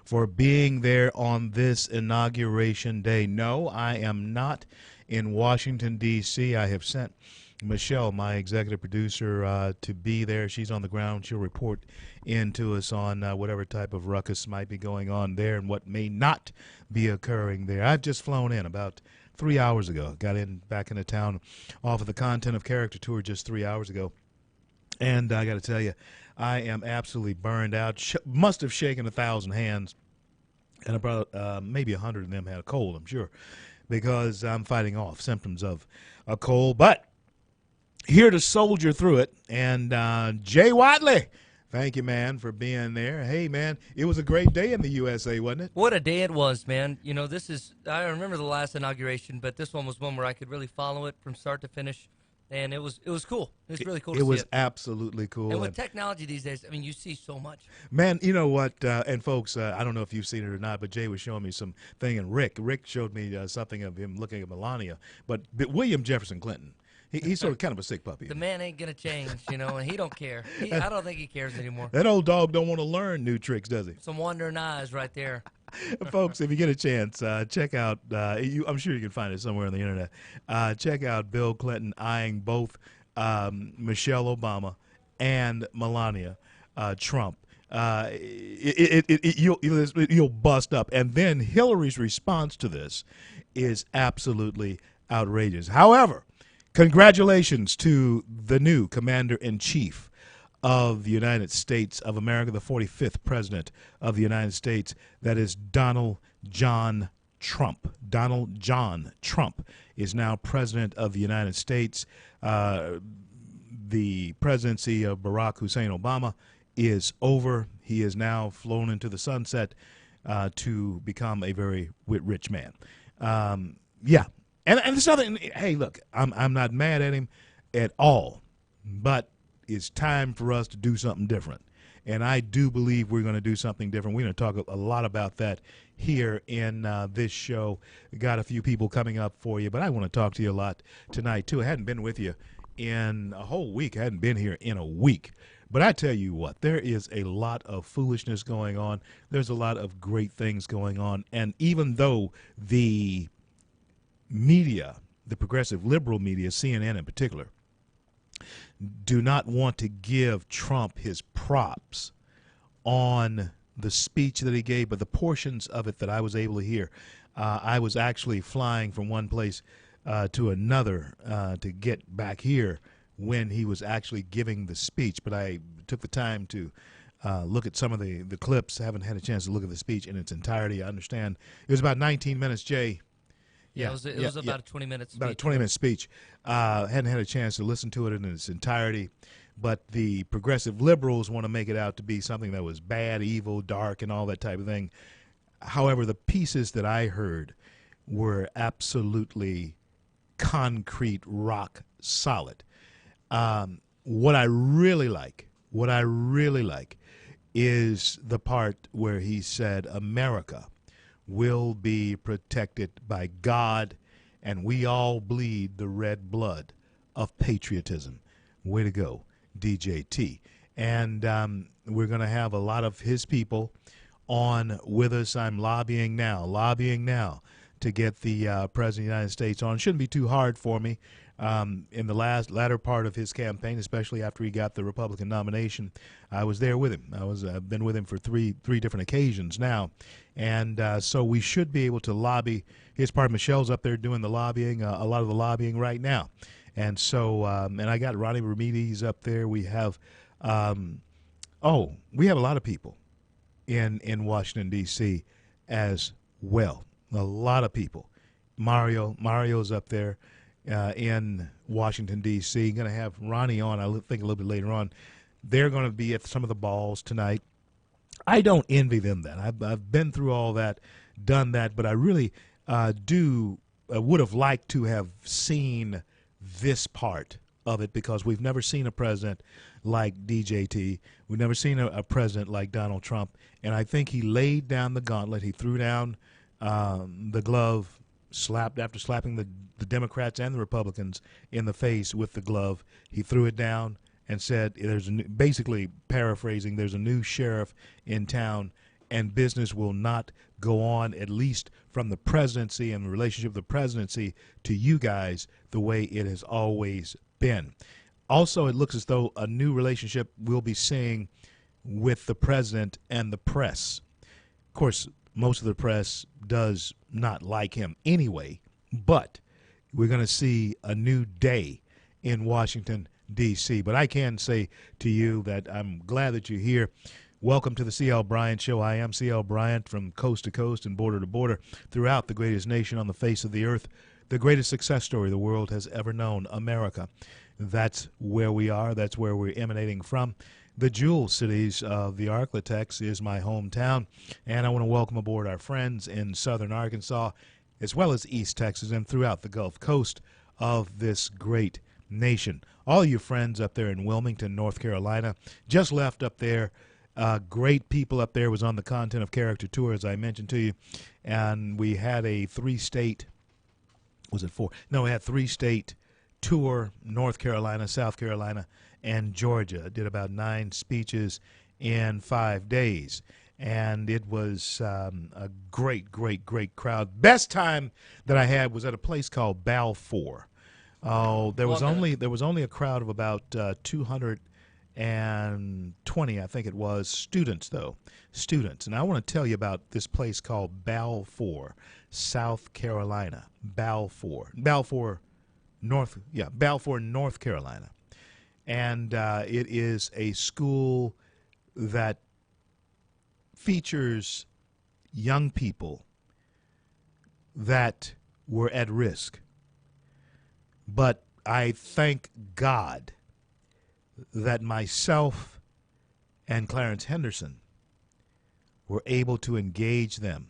for being there on this inauguration day. No, I am not in Washington, D.C. I have sent Michelle, my executive producer, to be there. She's on the ground. She'll report in to us on whatever type of ruckus might be going on there and what may not be occurring there. I've just flown in about 3 hours ago. Got back into town off of the Content of Character tour just 3 hours ago. And I got to tell you, I am absolutely burned out. Must have shaken 1,000 hands, and about maybe 100 of them had a cold, I'm sure, because I'm fighting off symptoms of a cold. But here to soldier through it. And Jay Watley, thank you, man, for being there. Hey, man, it was a great day in the USA, wasn't it? What a day it was, man. You know, I remember the last inauguration, but this one was one where I could really follow it from start to finish. And it was cool. It was really cool to see it. It was absolutely cool. And with technology these days, I mean, you see so much. Man, you know what? And folks, I don't know if you've seen it or not, but Jay was showing me some thing, and Rick showed me something of him looking at Melania. But William Jefferson Clinton, he's sort of kind of a sick puppy. The man ain't gonna change, you know, and he don't care. I don't think he cares anymore. That old dog don't want to learn new tricks, does he? Some wandering eyes right there. Folks, if you get a chance, check out, I'm sure you can find it somewhere on the internet. Check out Bill Clinton eyeing both Michelle Obama and Melania Trump. You'll bust up. And then Hillary's response to this is absolutely outrageous. However, congratulations to the new commander-in-chief of the United States of America, the 45th president of the United States. That is Donald John Trump. Donald John Trump is now president of the United States. The presidency of Barack Hussein Obama is over. He is now flown into the sunset to become a very rich man. Yeah. And there's nothing, hey, look, I'm not mad at him at all, but it's time for us to do something different. And I do believe we're going to do something different. We're going to talk a lot about that here in this show. We got a few people coming up for you, but I want to talk to you a lot tonight, too. I hadn't been with you in a whole week. I hadn't been here in a week. But I tell you what, there is a lot of foolishness going on. There's a lot of great things going on. And even though the media, the progressive liberal media, CNN in particular, do not want to give Trump his props on the speech that he gave, but the portions of it that I was able to hear. I was actually flying from one place to another to get back here when he was actually giving the speech, but I took the time to look at some of the clips. I haven't had a chance to look at the speech in its entirety. I understand it was about 19 minutes, Jay. Yeah, it was about a 20-minute speech. About a 20-minute speech. Hadn't had a chance to listen to it in its entirety, but the progressive liberals want to make it out to be something that was bad, evil, dark, and all that type of thing. However, the pieces that I heard were absolutely concrete, rock solid. What I really like is the part where he said America will be protected by God, and we all bleed the red blood of patriotism. Way to go, DJT. And we're going to have a lot of his people on with us. I'm lobbying now to get the President of the United States on. It shouldn't be too hard for me. In the latter part of his campaign, especially after he got the Republican nomination, I was there with him. I've been with him for three different occasions now, and so we should be able to lobby. His part, Michelle's up there doing the lobbying, a lot of the lobbying right now, and so and I got Ronnie Ramirez up there. We have, we have a lot of people in Washington D.C. as well. A lot of people. Mario's up there. In Washington, D.C. Going to have Ronnie on, I think, a little bit later on. They're going to be at some of the balls tonight. I don't envy them that. I've been through all that, done that, but I really would have liked to have seen this part of it because we've never seen a president like DJT. We've never seen a president like Donald Trump, and I think he laid down the gauntlet. He threw down the glove, after slapping the Democrats and the Republicans in the face with the glove. He threw it down and said, basically paraphrasing, there's a new sheriff in town, and business will not go on, at least from the presidency and the relationship of the presidency to you guys, the way it has always been. Also, it looks as though a new relationship we'll be seeing with the president and the press. Of course, most of the press does not like him anyway, but we're going to see a new day in Washington, D.C. But I can say to you that I'm glad that you're here. Welcome to the C.L. Bryant Show. I am C.L. Bryant, from coast to coast and border to border throughout the greatest nation on the face of the earth, the greatest success story the world has ever known, America. That's where we are. That's where we're emanating from. The Jewel Cities of the Arklatex is my hometown, and I want to welcome aboard our friends in southern Arkansas, as well as East Texas and throughout the Gulf Coast of this great nation. All you friends up there in Wilmington, North Carolina, just left up there. Great people up there. Was on the Content of Character tour, as I mentioned to you, and we had a three-state, was it four? No, we had three-state tour, North Carolina, South Carolina, and Georgia. Did about 9 speeches in 5 days, and it was a great crowd. Best time that I had was at a place called Balfour. Oh, there was only a crowd of about 220, I think it was, students, and I want to tell you about this place called Balfour, South Carolina. Balfour, North Carolina. And it is a school that features young people that were at risk. But I thank God that myself and Clarence Henderson were able to engage them,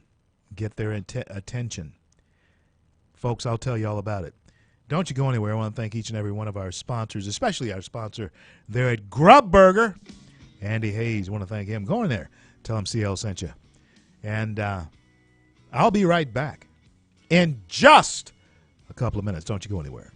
get their attention. Folks, I'll tell you all about it. Don't you go anywhere. I want to thank each and every one of our sponsors, especially our sponsor there at Grub Burger, Andy Hayes. I want to thank him. Go in there. Tell him CL sent you. And I'll be right back in just a couple of minutes. Don't you go anywhere.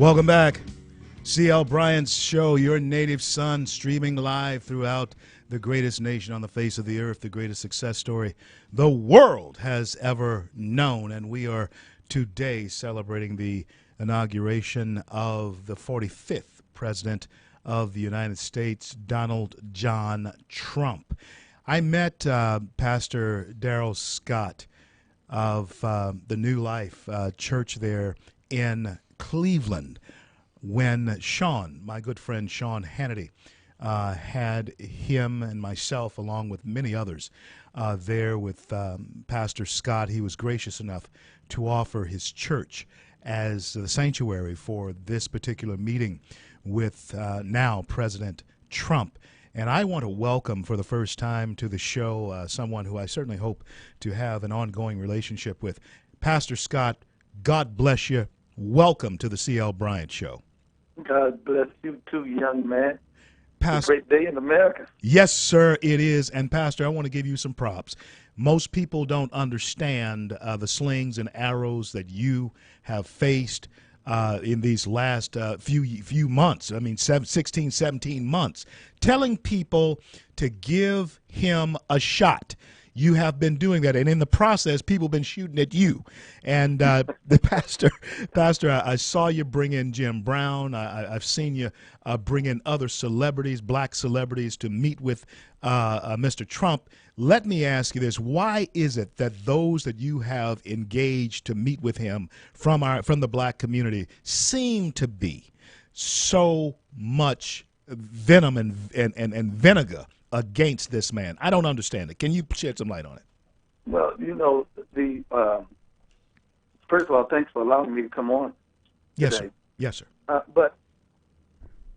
Welcome back. C.L. Bryant's show, your native son, streaming live throughout the greatest nation on the face of the earth, the greatest success story the world has ever known. And we are today celebrating the inauguration of the 45th President of the United States, Donald John Trump. I met Pastor Darrell Scott of the New Life Church there in Cleveland when Sean, my good friend Sean Hannity, had him and myself, along with many others, there with Pastor Scott. He was gracious enough to offer his church as the sanctuary for this particular meeting with now President Trump. And I want to welcome for the first time to the show someone who I certainly hope to have an ongoing relationship with. Pastor Scott, God bless you. Welcome to the C.L. Bryant Show. God bless you too, young man. It's a great day in America. Yes, sir, it is. And, Pastor, I want to give you some props. Most people don't understand the slings and arrows that you have faced in these last few months. I mean, 16, 17 months. Telling people to give him a shot. You have been doing that, and in the process, people have been shooting at you. And the pastor, I saw you bring in Jim Brown. I've seen you bring in other celebrities, black celebrities, to meet with Mr. Trump. Let me ask you this: why is it that those that you have engaged to meet with him from the black community seem to be so much venom and vinegar against this man? I don't understand it. Can you shed some light on it? Well, first of all, thanks for allowing me to come on Yes, today. sir. Yes, sir. But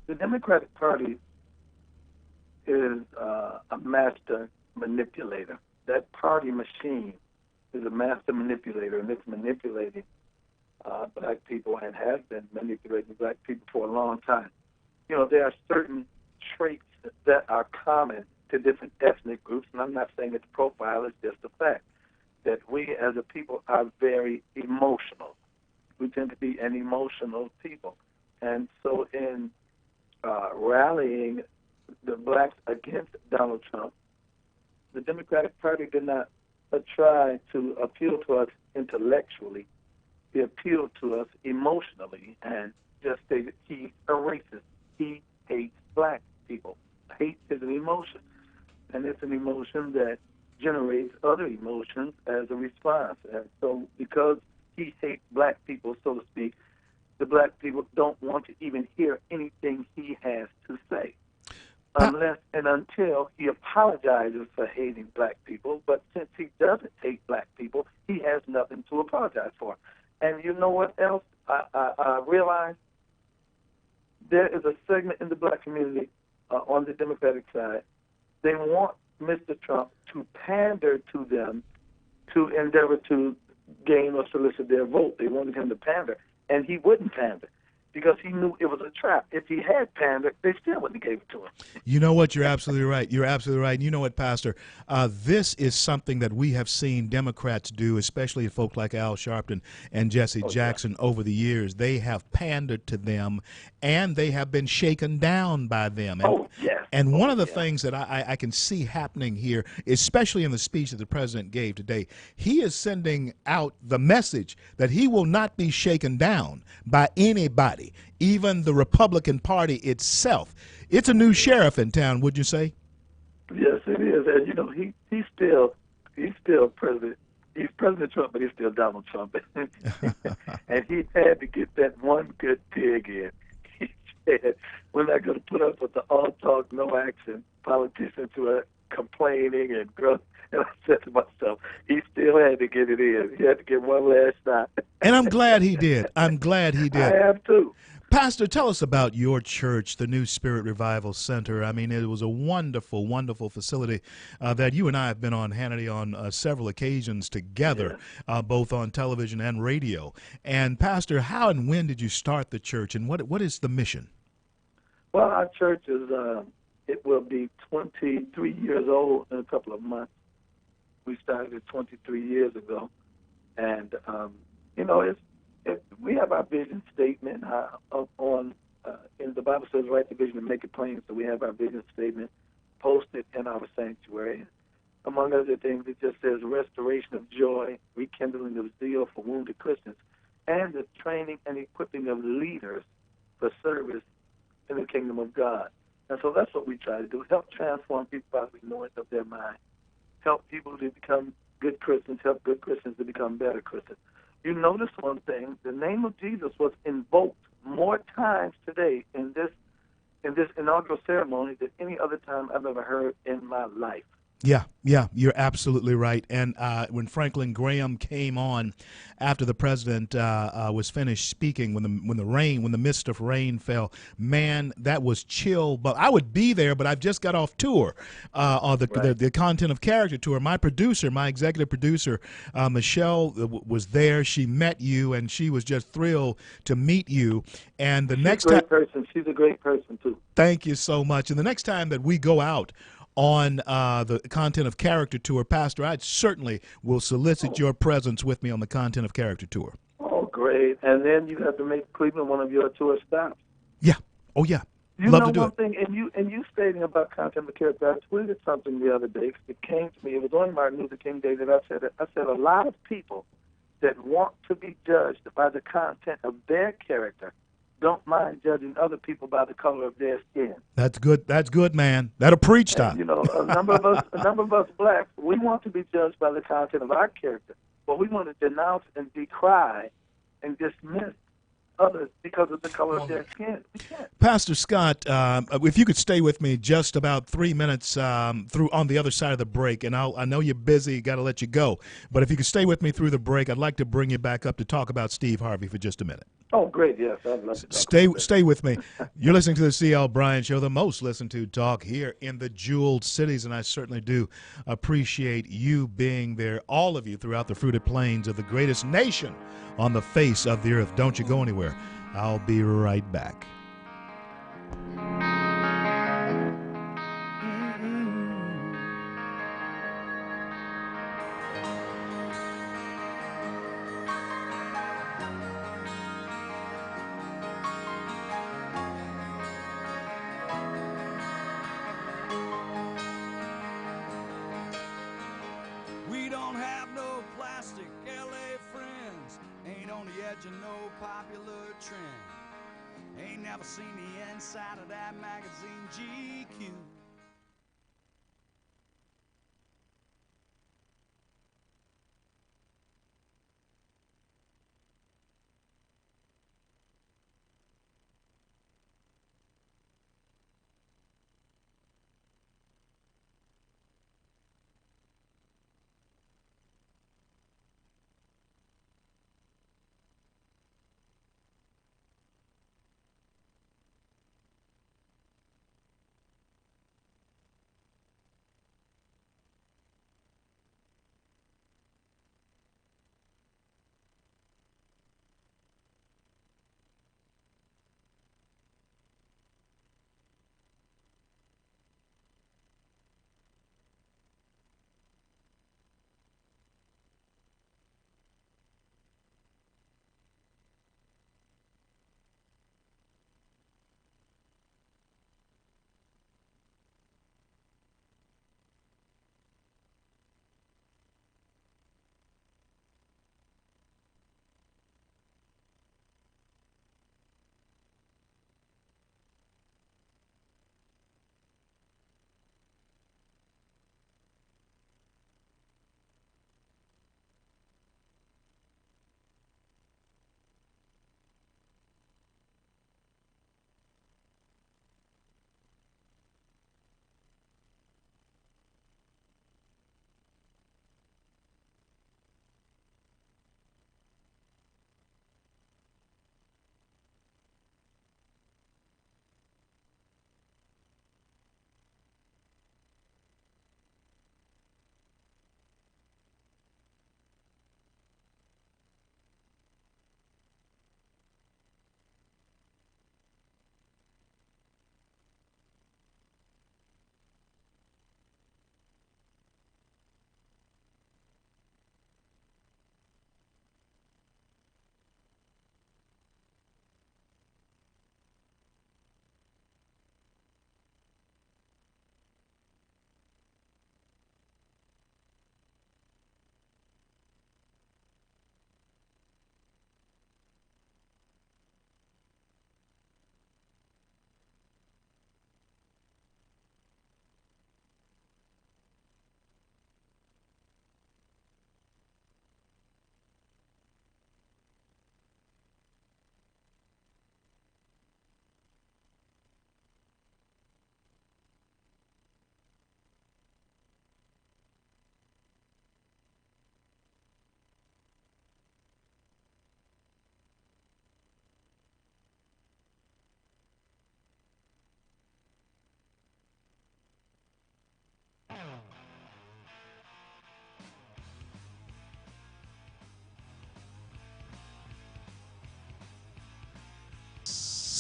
the Democratic Party is a master manipulator. That party machine is a master manipulator, and it's manipulating black people and has been manipulating black people for a long time. You know, there are certain traits that are common to different ethnic groups, and I'm not saying it's profile, it's just a fact that we as a people are very emotional. We tend to be an emotional people. And so in rallying the blacks against Donald Trump, the Democratic Party did not try to appeal to us intellectually. They appealed to us emotionally and just stated he's a racist. He hates black people. Hate is an emotion, and it's an emotion that generates other emotions as a response. And so because he hates black people, so to speak, the black people don't want to even hear anything he has to say unless and until he apologizes for hating black people. But since he doesn't hate black people, he has nothing to apologize for. And you know what else I realized? There is a segment in the black community on the Democratic side. They want Mr. Trump to pander to them to endeavor to gain or solicit their vote. They wanted him to pander, and he wouldn't pander because he knew it was a trap. If he had pandered, they still wouldn't have gave it to him. You know what? You're absolutely right. You're absolutely right. And you know what, Pastor? This is something that we have seen Democrats do, especially folk like Al Sharpton and Jesse Jackson over the years. They have pandered to them, and they have been shaken down by them. And, and one of the things that I can see happening here, especially in the speech that the president gave today, he is sending out the message that he will not be shaken down by anybody, even the Republican Party itself. It's a new sheriff in town, would you say? Yes, it is. And you know, he's still President. He's President Trump, but he's still Donald Trump. And he had to get that one good dig in. He said, "We're not going to put up with the all talk, no action politicians who are complaining and grunt." And I said to myself, he still had to get it in. He had to get one last shot. And I'm glad he did. I'm glad he did. I am too. Pastor, tell us about your church, the New Spirit Revival Center. I mean, it was a wonderful, wonderful facility that you and I have been on Hannity on several occasions together, both on television and radio. And, Pastor, how and when did you start the church, and what is the mission? Well, our church is, it will be 23 years old in a couple of months. We started it 23 years ago. And, you know, if we have our vision statement up on, in the Bible says, write the vision and make it plain. So we have our vision statement posted in our sanctuary. Among other things, it just says restoration of joy, rekindling of zeal for wounded Christians, and the training and equipping of leaders for service in the kingdom of God. And so that's what we try to do, help transform people by the renewing of their mind, help people to become good Christians, help good Christians to become better Christians. You notice one thing, the name of Jesus was invoked more times today in this inaugural ceremony than any other time I've ever heard in my life. Yeah, you're absolutely right. And when Franklin Graham came on after the president was finished speaking, when the mist of rain fell, man, that was chill. But I would be there, but I've just got off tour, on the Content of Character tour. My producer, my executive producer, Michelle, was there. She met you, and she was just thrilled to meet you. And the next time, She's a great person too. thank you so much. And the next time that we go out on the Content of Character tour, Pastor, I certainly will solicit your presence with me on the Content of Character tour. Oh, great. And then you have to make Cleveland one of your tour stops. Yeah. Oh, yeah. You Love know to do one it. thing, and you stating about Content of Character, I tweeted something the other day. It came to me. It was on Martin Luther King Day that I said a lot of people that want to be judged by the content of their character don't mind judging other people by the color of their skin. That's good. That's good, man. That'll preach time. And, you know, a number of us blacks, we want to be judged by the content of our character, but we want to denounce and decry and dismiss others because of the color of their skin. We can't. Pastor Scott, if you could stay with me just about 3 minutes through on the other side of the break, and I know you're busy, got to let you go, but if you could stay with me through the break, I'd like to bring you back up to talk about Steve Harvey for just a minute. Oh, great, yes. I'd love to Stay with me. You're listening to the C.L. Bryant Show, the most listened to talk here in the jeweled cities, and I certainly do appreciate you being there, all of you throughout the fruited plains of the greatest nation on the face of the earth. Don't you go anywhere. I'll be right back. We don't have no plastic LA friends, ain't on the edge of no popular trend, ain't never seen the inside of that magazine GQ.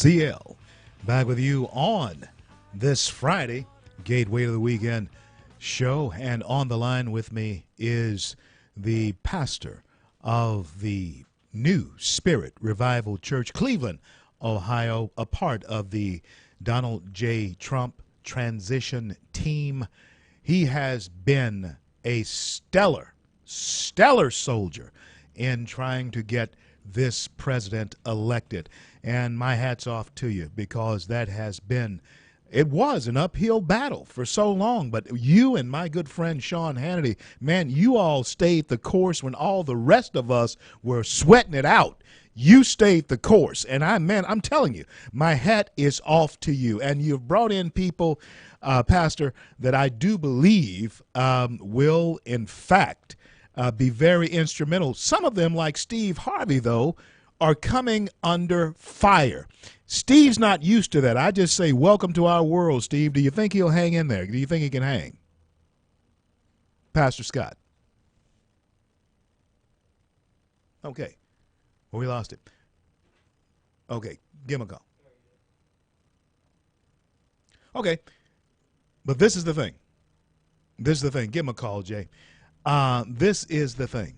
CL, back with you on this Friday, Gateway to the Weekend show. And on the line with me is the pastor of the New Spirit Revival Church, Cleveland, Ohio, a part of the Donald J. Trump transition team. He has been a stellar soldier in trying to get this president elected. And my hat's off to you, because it was an uphill battle for so long. But you and my good friend Sean Hannity, man, you all stayed the course when all the rest of us were sweating it out. You stayed the course. And I'm telling you, my hat is off to you. And you've brought in people, Pastor, that I do believe will, in fact, be very instrumental. Some of them, like Steve Harvey, though, are coming under fire. Steve's not used to that. I just say, welcome to our world, Steve. Do you think he'll hang in there? Do you think he can hang? Pastor Scott. Okay. Well, we lost it. Okay. Give him a call. Okay. But this is the thing. Give him a call, Jay. This is the thing,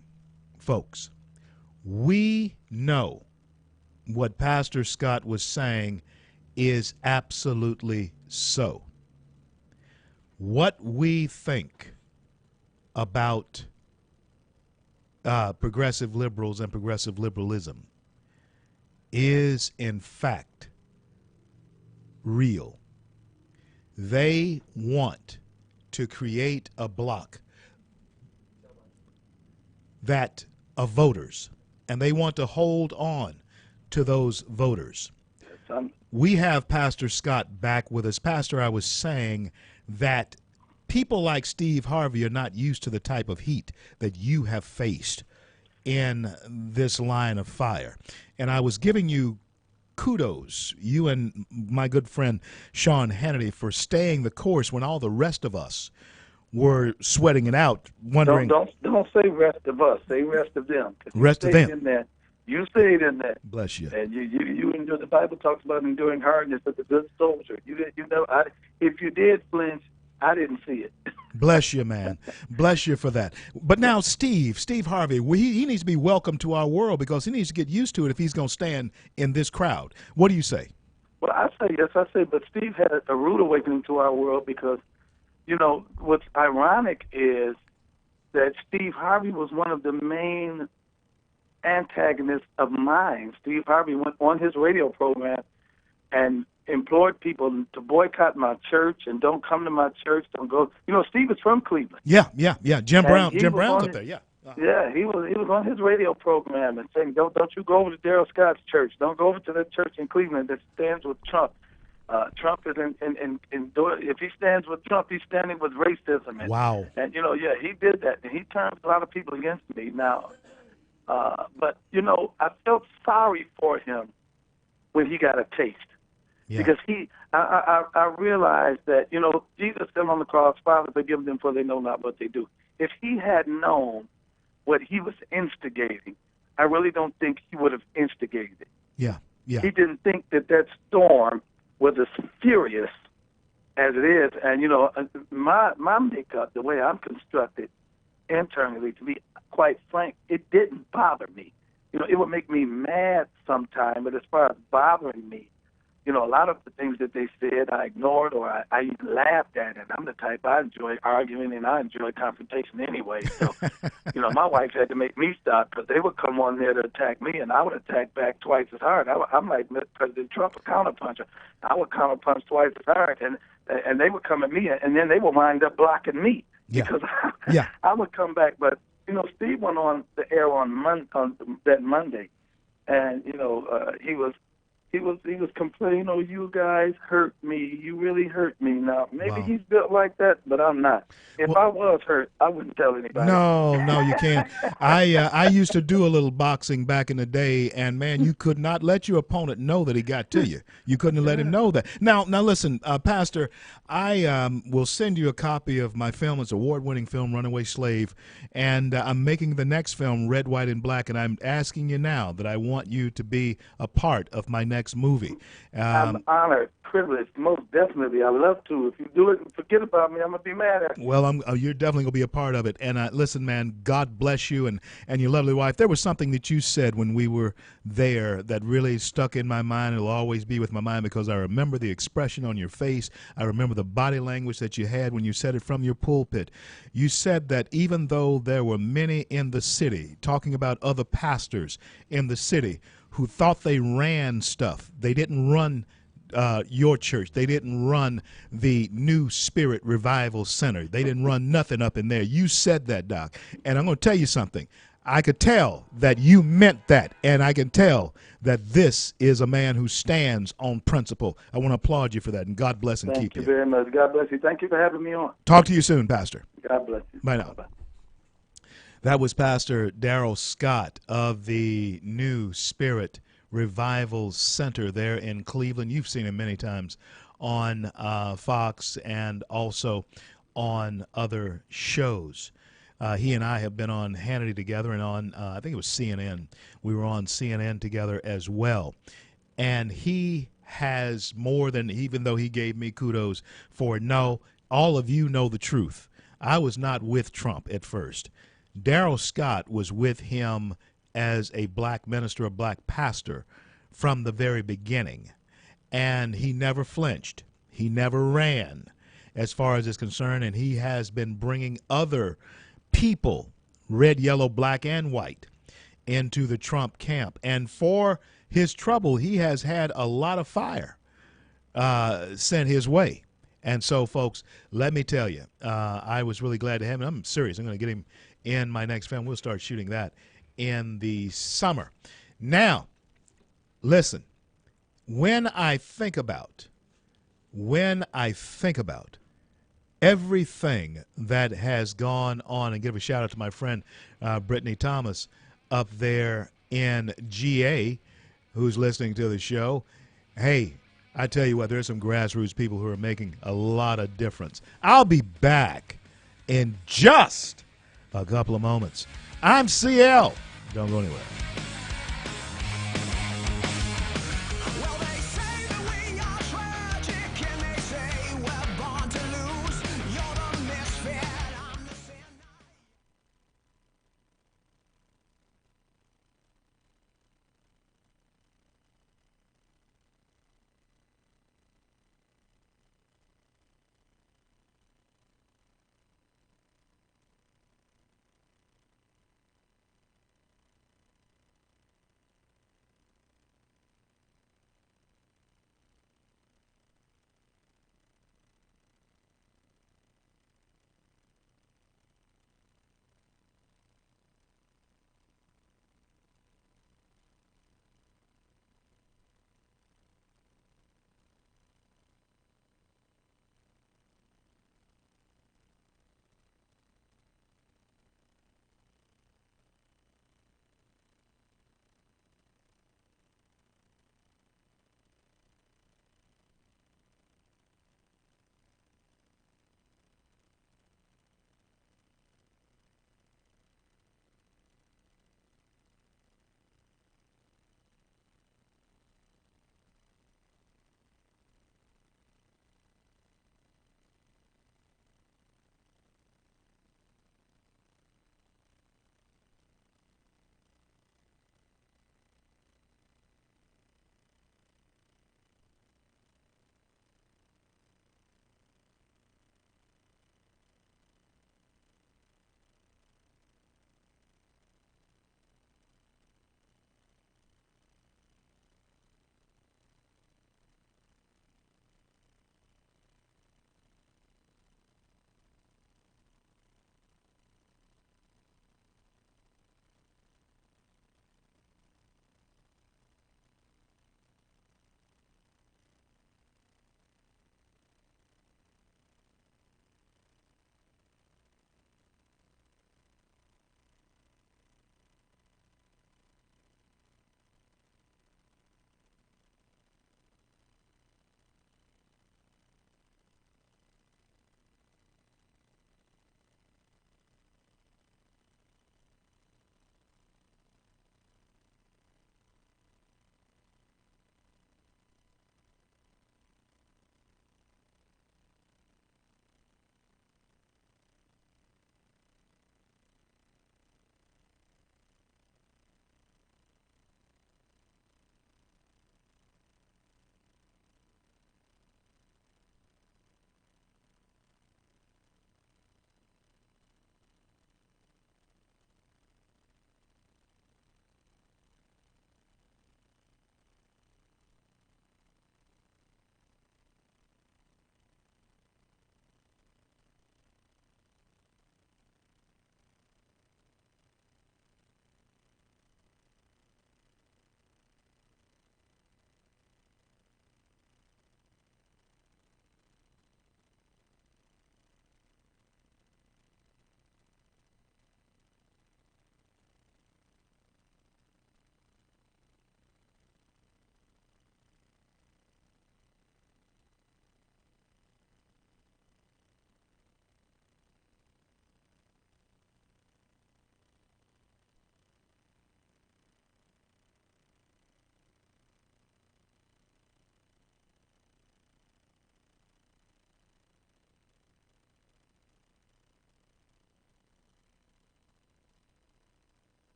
folks. We know what Pastor Scott was saying is absolutely so. What we think about progressive liberals and progressive liberalism is, in fact, real. They want to create a bloc of voters, and they want to hold on to those voters. We have Pastor Scott back with us. Pastor, I was saying that people like Steve Harvey are not used to the type of heat that you have faced in this line of fire. And I was giving you kudos, you and my good friend Sean Hannity, for staying the course when all the rest of us were sweating it out, wondering. Don't say rest of us. Say rest of them. Rest of them. In there. You stayed in there. Bless you. And you endured. The Bible talks about enduring hardness of the good soldier. If you did flinch, I didn't see it. Bless you, man. Bless you for that. But now Steve Harvey, he needs to be welcome to our world, because he needs to get used to it if he's going to stand in this crowd. What do you say? Well, I say, but Steve had a rude awakening to our world, because, what's ironic is that Steve Harvey was one of the main antagonists of mine. Steve Harvey went on his radio program and implored people to boycott my church and don't come to my church. Don't go. Steve is from Cleveland. Yeah. Jim Brown's up there. Yeah. Yeah, he was on his radio program and saying, don't you go over to Darrell Scott's church. Don't go over to that church in Cleveland that stands with Trump. Trump is if he stands with Trump, he's standing with racism. Wow. And he did that, and he turned a lot of people against me now. But I felt sorry for him when he got a taste. Yeah. Because I realized that, Jesus said on the cross, Father, forgive them, for they know not what they do. If he had known what he was instigating, I really don't think he would have instigated it. Yeah. He didn't think that storm was as furious as it is. And, my makeup, the way I'm constructed internally, to be quite frank, it didn't bother me. It would make me mad sometime, but as far as bothering me, a lot of the things that they said I ignored, or I even laughed at it. I'm the type, I enjoy arguing and I enjoy confrontation anyway. So, my wife had to make me stop, because they would come on there to attack me, and I would attack back twice as hard. I'm like President Trump, a counterpuncher. I would counterpunch twice as hard, and they would come at me, and then they would wind up blocking me. Yeah. Because I would come back. But, Steve went on the air on that Monday, and, he was complaining, you guys hurt me. You really hurt me. Now, maybe he's built like that, but I'm not. If I was hurt, I wouldn't tell anybody. No, you can't. I used to do a little boxing back in the day, and, man, you could not let your opponent know that he got to you. You couldn't let him know that. Now listen, Pastor, I will send you a copy of my film. It's an award-winning film, Runaway Slave, and I'm making the next film, Red, White, and Black, and I'm asking you now that I want you to be a part of my next next movie. I'm honored, privileged, most definitely. I love to. If you do it and forget about me, I'm going to be mad at you. Well, you're definitely going to be a part of it. And listen, man, God bless you and your lovely wife. There was something that you said when we were there that really stuck in my mind. It'll always be with my mind because I remember the expression on your face. I remember the body language that you had when you said it from your pulpit. You said that even though there were many in the city, talking about other pastors in the city, who thought they ran stuff, they didn't run your church. They didn't run the New Spirit Revival Center. They didn't run nothing up in there. You said that, Doc. And I'm going to tell you something. I could tell that you meant that, and I can tell that this is a man who stands on principle. I want to applaud you for that, and God bless and keep you. Thank you very much. God bless you. Thank you for having me on. Talk to you soon, Pastor. God bless you. Bye now. Bye-bye. That was Pastor Darrell Scott of the New Spirit Revival Center there in Cleveland. You've seen him many times on Fox and also on other shows. He and I have been on Hannity together and on, I think it was CNN. We were on CNN together as well. And he has more than, even though he gave me kudos for, no, all of you know the truth. I was not with Trump at first. Darrell Scott was with him as a black minister, a black pastor from the very beginning. And he never flinched. He never ran as far as is concerned. And he has been bringing other people, red, yellow, black, and white, into the Trump camp. And for his trouble, he has had a lot of fire sent his way. And so, folks, let me tell you, I was really glad to have him. I'm serious. I'm going to get him in my next film. We'll start shooting that in the summer. Now, listen, when I think about everything that has gone on, and give a shout out to my friend Brittany Thomas up there in GA who's listening to the show. Hey, I tell you what, there's some grassroots people who are making a lot of difference. I'll be back in just a couple of moments. I'm CL. Don't go anywhere.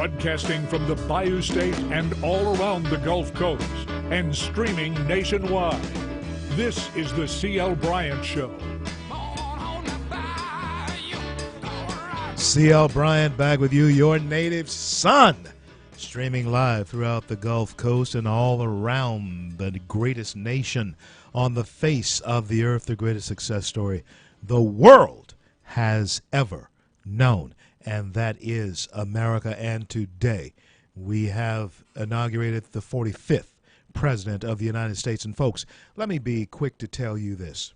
Broadcasting from the Bayou State and all around the Gulf Coast and streaming nationwide. This is the C.L. Bryant Show. C.L. Bryant back with you, your native son, streaming live throughout the Gulf Coast and all around the greatest nation on the face of the earth, the greatest success story the world has ever known, and that is America. And today we have inaugurated the 45th President of the United States. And folks, let me be quick to tell you this.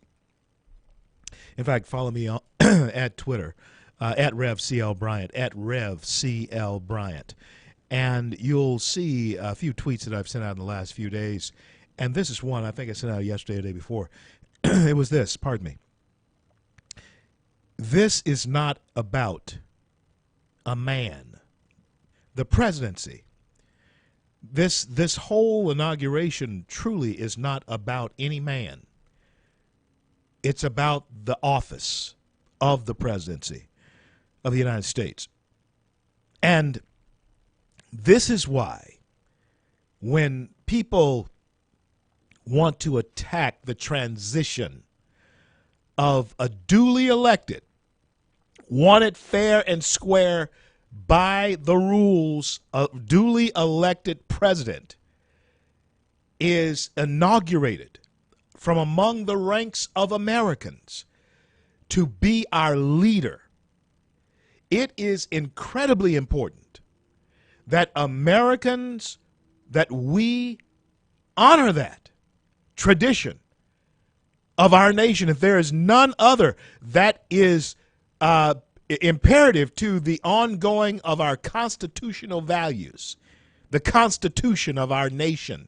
In fact, follow me on at Twitter, at RevCLBryant, at RevCLBryant. And you'll see a few tweets that I've sent out in the last few days. And this is one I think I sent out yesterday or the day before. It was this, pardon me. This is not about a man. The presidency. This whole inauguration truly is not about any man. It's about the office of the presidency of the United States. And this is why when people want to attack the transition of a duly elected, wanted fair and square by the rules of duly elected president is inaugurated from among the ranks of Americans to be our leader, it is incredibly important that Americans, that we honor that tradition of our nation. If there is none other that is imperative to the ongoing of our constitutional values, the Constitution of our nation,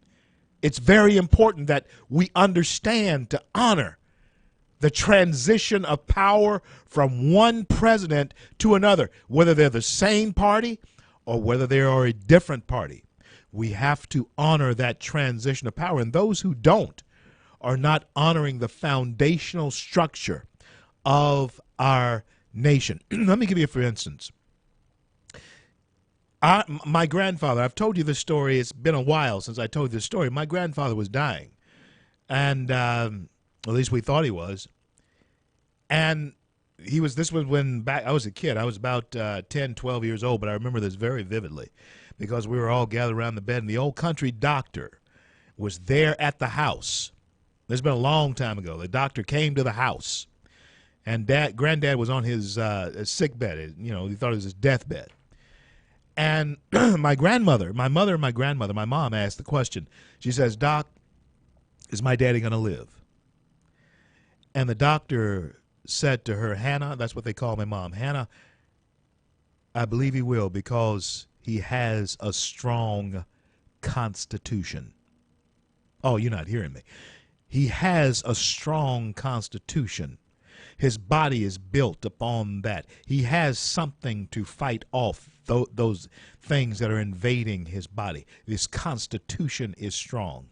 it's very important that we understand to honor the transition of power from one president to another, whether they're the same party or whether they are a different party. We have to honor that transition of power. And those who don't are not honoring the foundational structure of our nation. Let me give you, for instance, my grandfather, I've told you this story. It's been a while since I told this story. My grandfather was dying, and at least we thought he was. And this was when I was a kid. I was about 10, 12 years old, but I remember this very vividly because we were all gathered around the bed, and the old country doctor was there at the house. This has been a long time ago. The doctor came to the house. And granddad was on his sick bed. He thought it was his deathbed. And my mother and my grandmother, my mom asked the question. She says, "Doc, is my daddy going to live?" And the doctor said to her, "Hannah," that's what they call my mom, "Hannah, I believe he will because he has a strong constitution." Oh, you're not hearing me. He has a strong constitution. His body is built upon that. He has something to fight off those things that are invading his body. His constitution is strong.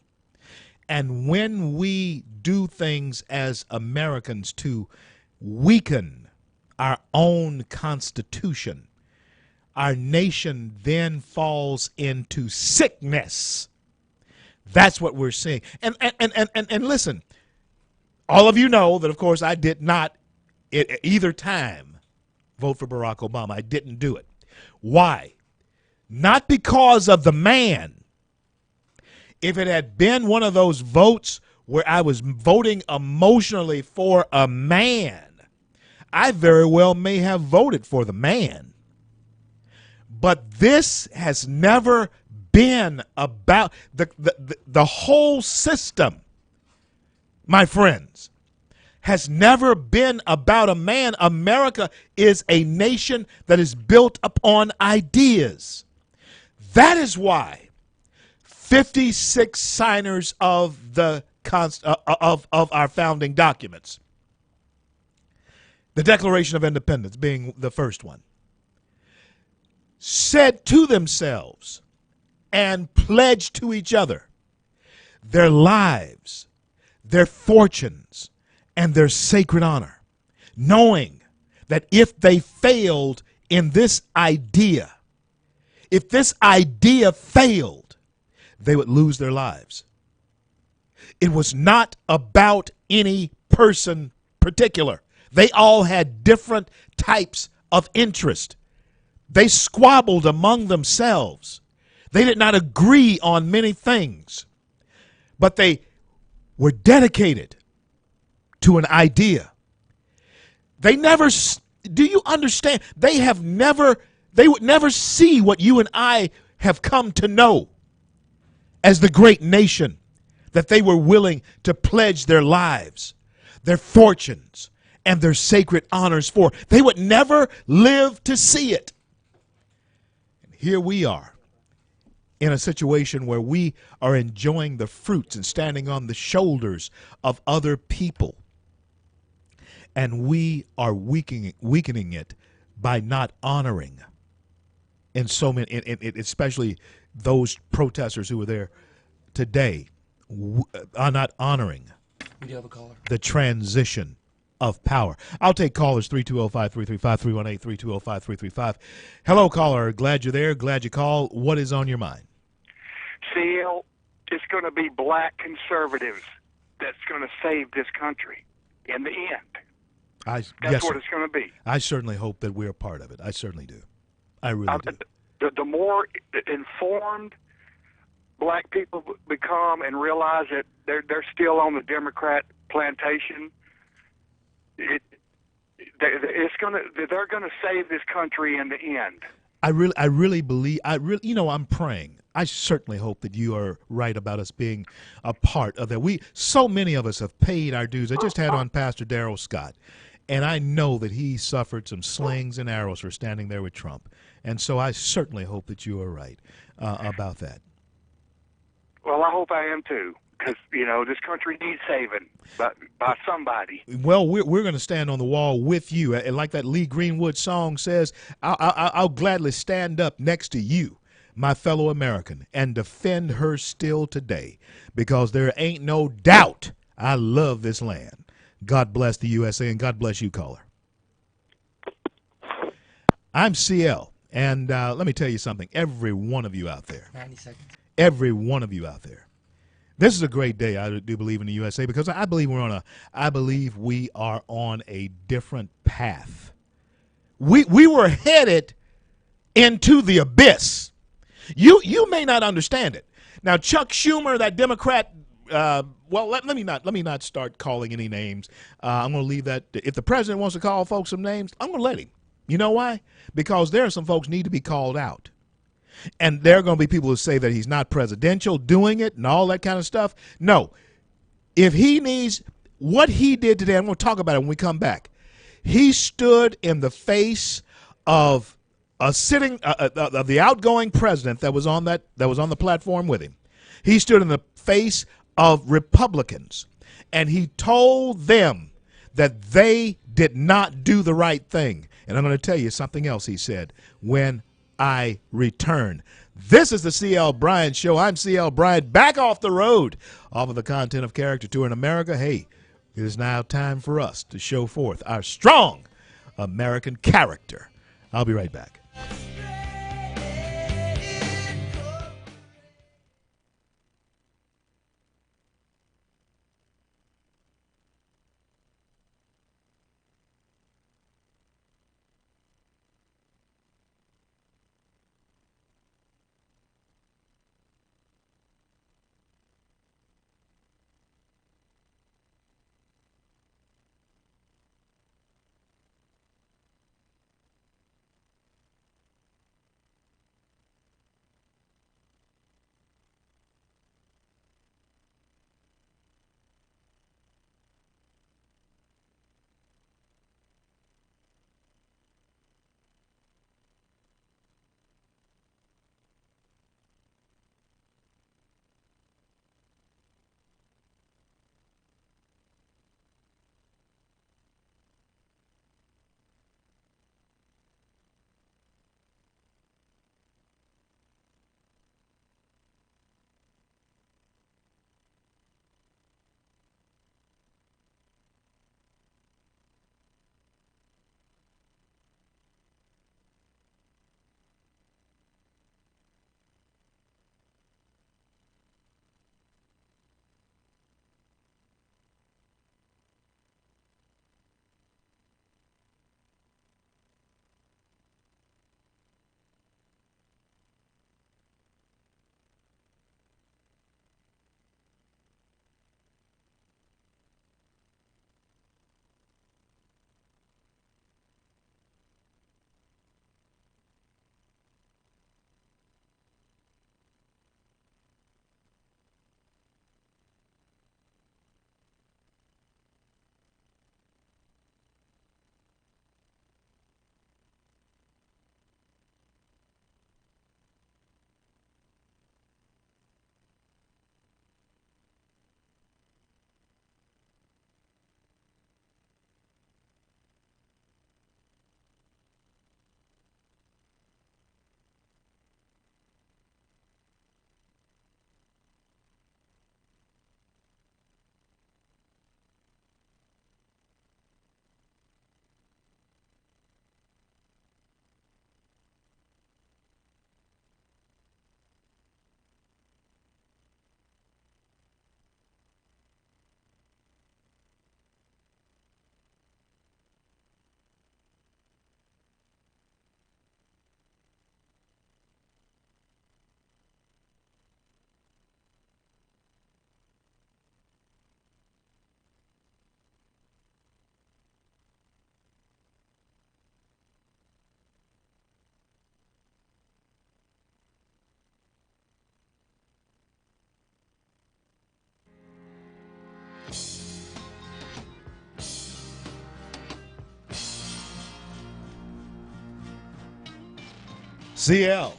And when we do things as Americans to weaken our own constitution, our nation then falls into sickness. That's what we're seeing. And listen, all of you know that, of course, I did not at either time vote for Barack Obama. I didn't do it. Why? Not because of the man. If it had been one of those votes where I was voting emotionally for a man, I very well may have voted for the man. But this has never been about the whole system, my friends, has never been about a man. America is a nation that is built upon ideas. That is why 56 signers of the of our founding documents, the Declaration of Independence being the first one, said to themselves and pledged to each other their lives, their fortunes, and their sacred honor, knowing that if they failed in this idea, if this idea failed, they would lose their lives. It was not about any person particular. They all had different types of interest. They squabbled among themselves. They did not agree on many things, but they were dedicated to an idea. They never, do you understand? They would never see what you and I have come to know as the great nation that they were willing to pledge their lives, their fortunes, and their sacred honors for. They would never live to see it. And here we are in a situation where we are enjoying the fruits and standing on the shoulders of other people. And we are weakening it by not honoring. And so many, especially those protesters who were there today, are not honoring We do have a caller. the transition of power. I'll take callers 320-533-5318, 320-533-5335. Hello, caller. Glad you're there. Glad you called. What is on your mind? CL, it's going to be black conservatives that's going to save this country in the end. That's yes, what sir. it's going to be. I certainly hope that we're a part of it. I certainly do. I really do. The more informed black people become and realize that they're still on the Democrat plantation, they're going to save this country in the end. I really believe. I'm praying. I certainly hope that you are right about us being a part of that. So many of us have paid our dues. I just had on Pastor Darrell Scott, and I know that he suffered some slings and arrows for standing there with Trump. And so I certainly hope that you are right about that. Well, I hope I am too, because this country needs saving by somebody. Well, we're going to stand on the wall with you, and like that Lee Greenwood song says, I'll gladly stand up next to you, my fellow American, and defend her still today, because there ain't no doubt I love this land. God bless the USA, and God bless you, caller. I'm CL, and let me tell you something. Every one of you out there, 90 seconds. every one of you out there, this is a great day. I do believe in the USA, because I believe we are on a different path. We were headed into the abyss. You may not understand it. Now, Chuck Schumer, that Democrat, let me not start calling any names. I'm going to leave that. If the president wants to call folks some names, I'm going to let him. You know why? Because there are some folks need to be called out. And there are going to be people who say that he's not presidential doing it and all that kind of stuff. No. If he needs what he did today, I'm going to talk about it when we come back. He stood in the face of of the outgoing president that was on the platform with him. He stood in the face of Republicans, and he told them that they did not do the right thing. And I'm going to tell you something else he said when I return. This is the CL Bryant Show. I'm CL Bryant, back off the road, off of the Content of Character Tour in America. Hey, it is now time for us to show forth our strong American character. I'll be right back. CL,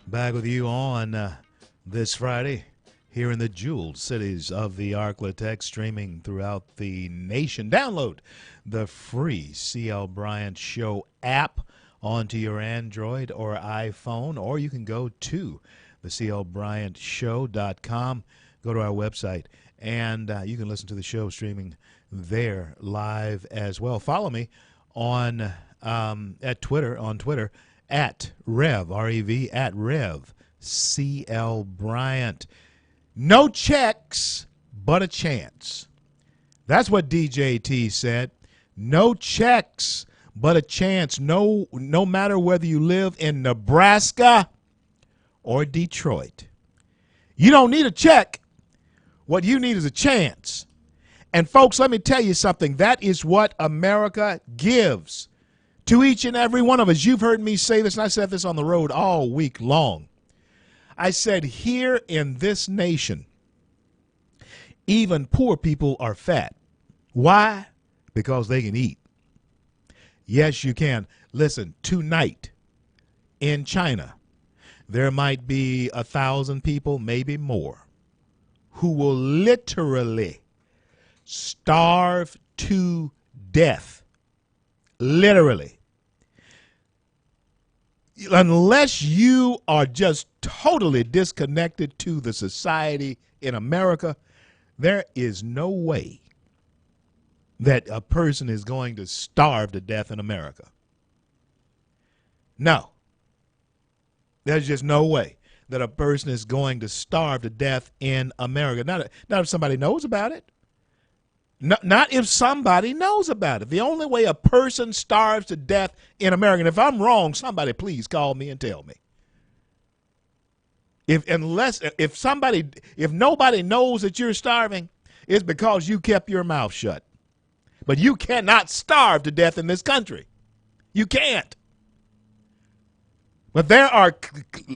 back with you on this Friday here in the jeweled cities of the Arklatex, streaming throughout the nation. Download the free CL Bryant Show app onto your Android or iPhone, or you can go to TheCLBryantShow.com. Go to our website, and you can listen to the show streaming there live as well. Follow me on at Twitter, at Rev, R-E-V, at Rev, C.L. Bryant. No checks, but a chance. That's what DJ T said. No checks, but a chance. No matter whether you live in Nebraska or Detroit. You don't need a check. What you need is a chance. And folks, let me tell you something. That is what America gives to each and every one of us. You've heard me say this, and I said this on the road all week long. I said, here in this nation, even poor people are fat. Why? Because they can eat. Yes, you can. Listen, tonight in China, there might be 1,000 people, maybe more, who will literally starve to death. Literally. Unless you are just totally disconnected to the society in America, there is no way that a person is going to starve to death in America. No. There's just no way that a person is going to starve to death in America. Not if somebody knows about it. Not if somebody knows about it. The only way a person starves to death in America, and if I'm wrong, somebody please call me and tell me. If nobody knows that you're starving, it's because you kept your mouth shut. But you cannot starve to death in this country. You can't. But there are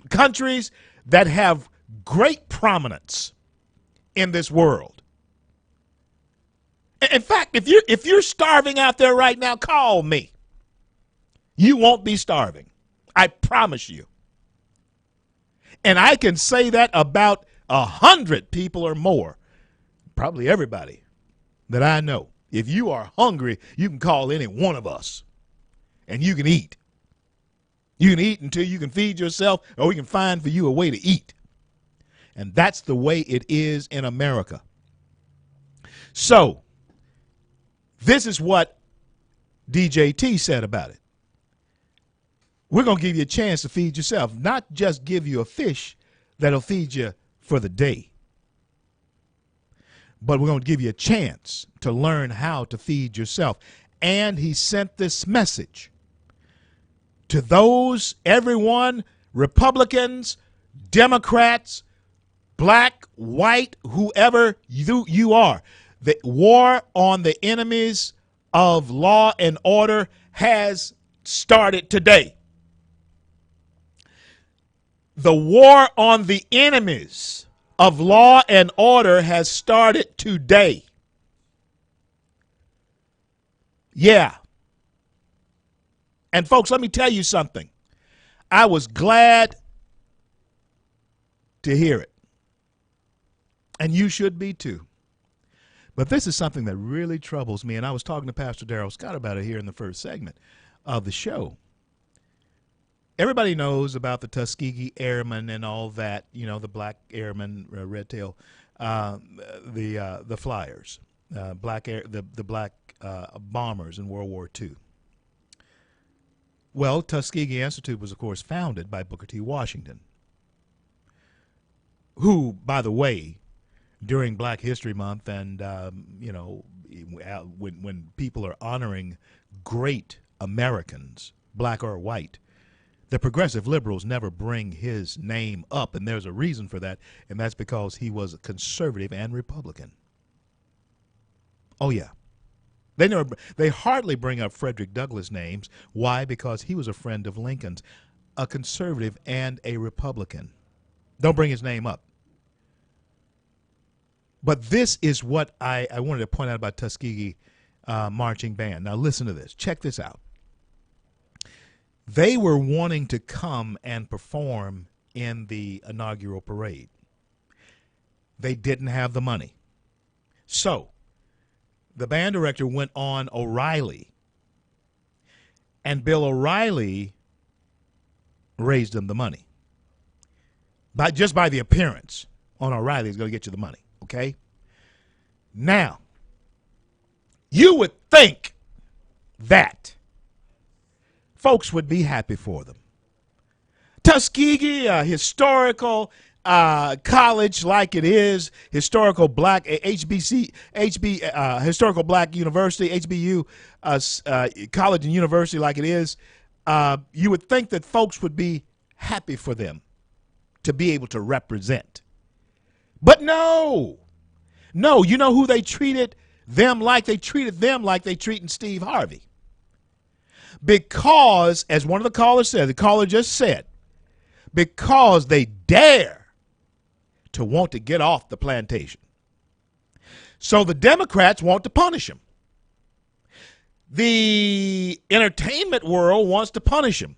countries that have great prominence in this world. In fact, if you're starving out there right now, call me. You won't be starving. I promise you. And I can say that about 100 people or more, probably everybody that I know. If you are hungry, you can call any one of us, and you can eat. You can eat until you can feed yourself, or we can find for you a way to eat. And that's the way it is in America. So, this is what DJ T said about it. We're going to give you a chance to feed yourself, not just give you a fish that'll feed you for the day, but we're going to give you a chance to learn how to feed yourself. And he sent this message to those, everyone, Republicans, Democrats, black, white, whoever you are. The war on the enemies of law and order has started today. The war on the enemies of law and order has started today. Yeah. And folks, let me tell you something. I was glad to hear it. And you should be too. But this is something that really troubles me, and I was talking to Pastor Darrell Scott about it here in the first segment of the show. Everybody knows about the Tuskegee Airmen and all that, you know, the black airmen, red tail, the flyers, the black bombers in World War II. Well, Tuskegee Institute was, of course, founded by Booker T. Washington, who, by the way, during Black History Month and, when people are honoring great Americans, black or white, the progressive liberals never bring his name up, and there's a reason for that, and that's because he was a conservative and Republican. Oh, yeah. They hardly bring up Frederick Douglass' names. Why? Because he was a friend of Lincoln's, a conservative and a Republican. Don't bring his name up. But this is what I wanted to point out about Tuskegee marching band. Now listen to this. Check this out. They were wanting to come and perform in the inaugural parade. They didn't have the money. So the band director went on O'Reilly, and Bill O'Reilly raised them the money. Just by the appearance on O'Reilly is going to get you the money, okay? Now, you would think that folks would be happy for them. Tuskegee, a historical college like it is, historical black historical black university, HBU college and university like it is, you would think that folks would be happy for them to be able to represent. But no, you know who they treated them like? They treated them like they treated Steve Harvey. Because, as one of the callers said, the caller just said, because they dare to want to get off the plantation. So the Democrats want to punish him. The entertainment world wants to punish him.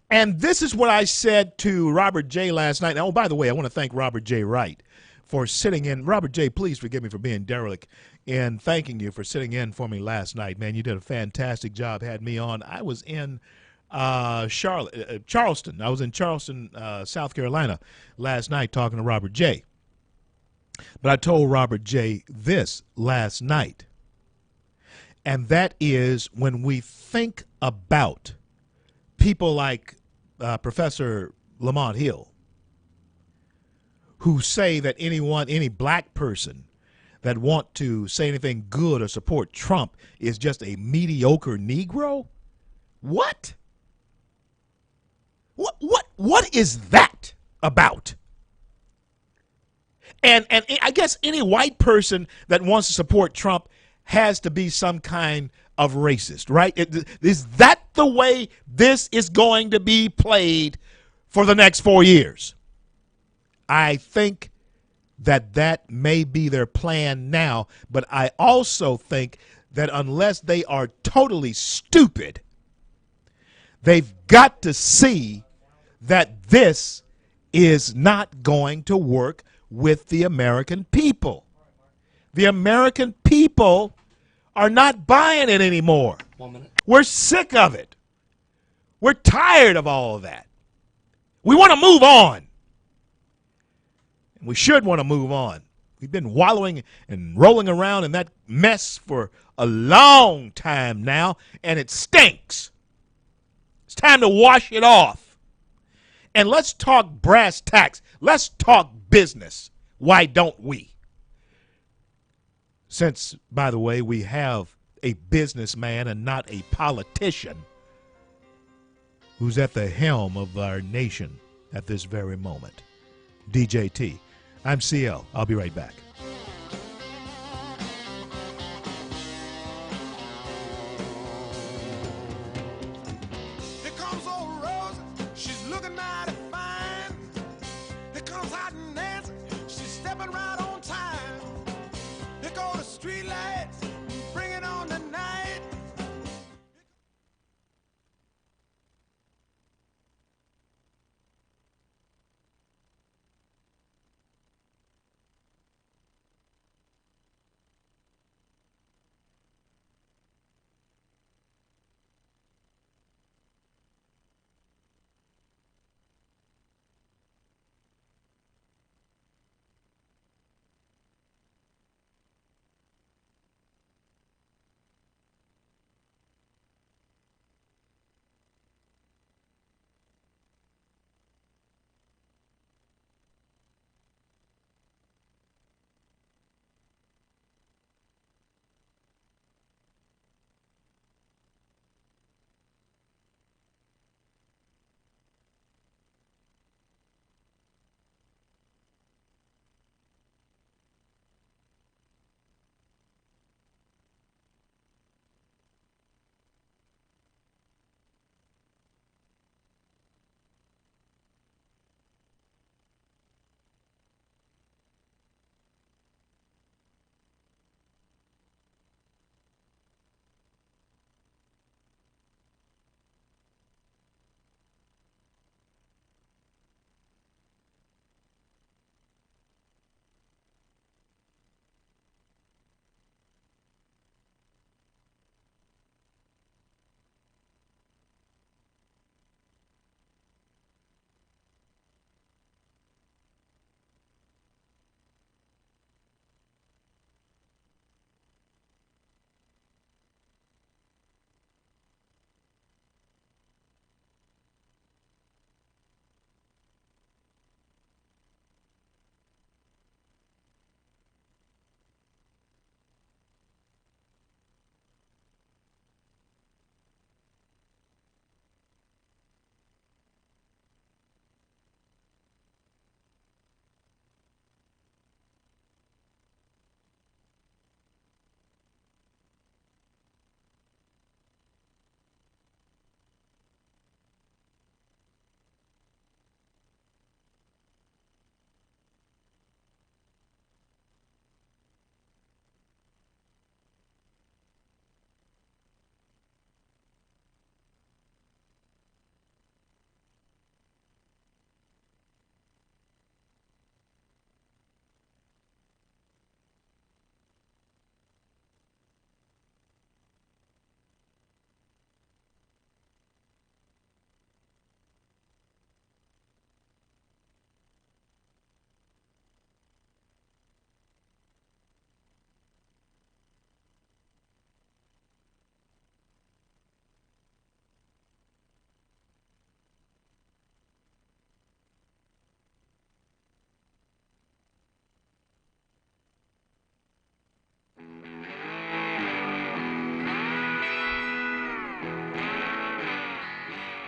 And this is what I said to Robert J. last night. Oh, by the way, I want to thank Robert J. Wright for sitting in. Robert J., please forgive me for being derelict in thanking you for sitting in for me last night. Man, you did a fantastic job, had me on. I was in Charleston. I was in Charleston, South Carolina last night talking to Robert J. But I told Robert J. this last night, and that is when we think about people like Professor Lamont Hill, who say that any black person that want to say anything good or support Trump is just a mediocre Negro? What? What is that about? And I guess any white person that wants to support Trump has to be some kind of racist, right? Is that the way this is going to be played for the next 4 years? I think that may be their plan now, but I also think that unless they are totally stupid, they've got to see that this is not going to work with the American people. The American people are not buying it anymore. 1 minute. We're sick of it. We're tired of all of that. We want to move on. We should want to move on. We've been wallowing and rolling around in that mess for a long time now, and it stinks. It's time to wash it off. And let's talk brass tacks. Let's talk business. Why don't we? Since, by the way, we have a businessman and not a politician who's at the helm of our nation at this very moment. DJT. I'm CL. I'll be right back. Here comes old Rose, she's looking mighty fine. Here comes Hot Nancy, she's stepping right on time. Here go the street lights, bring it on the night.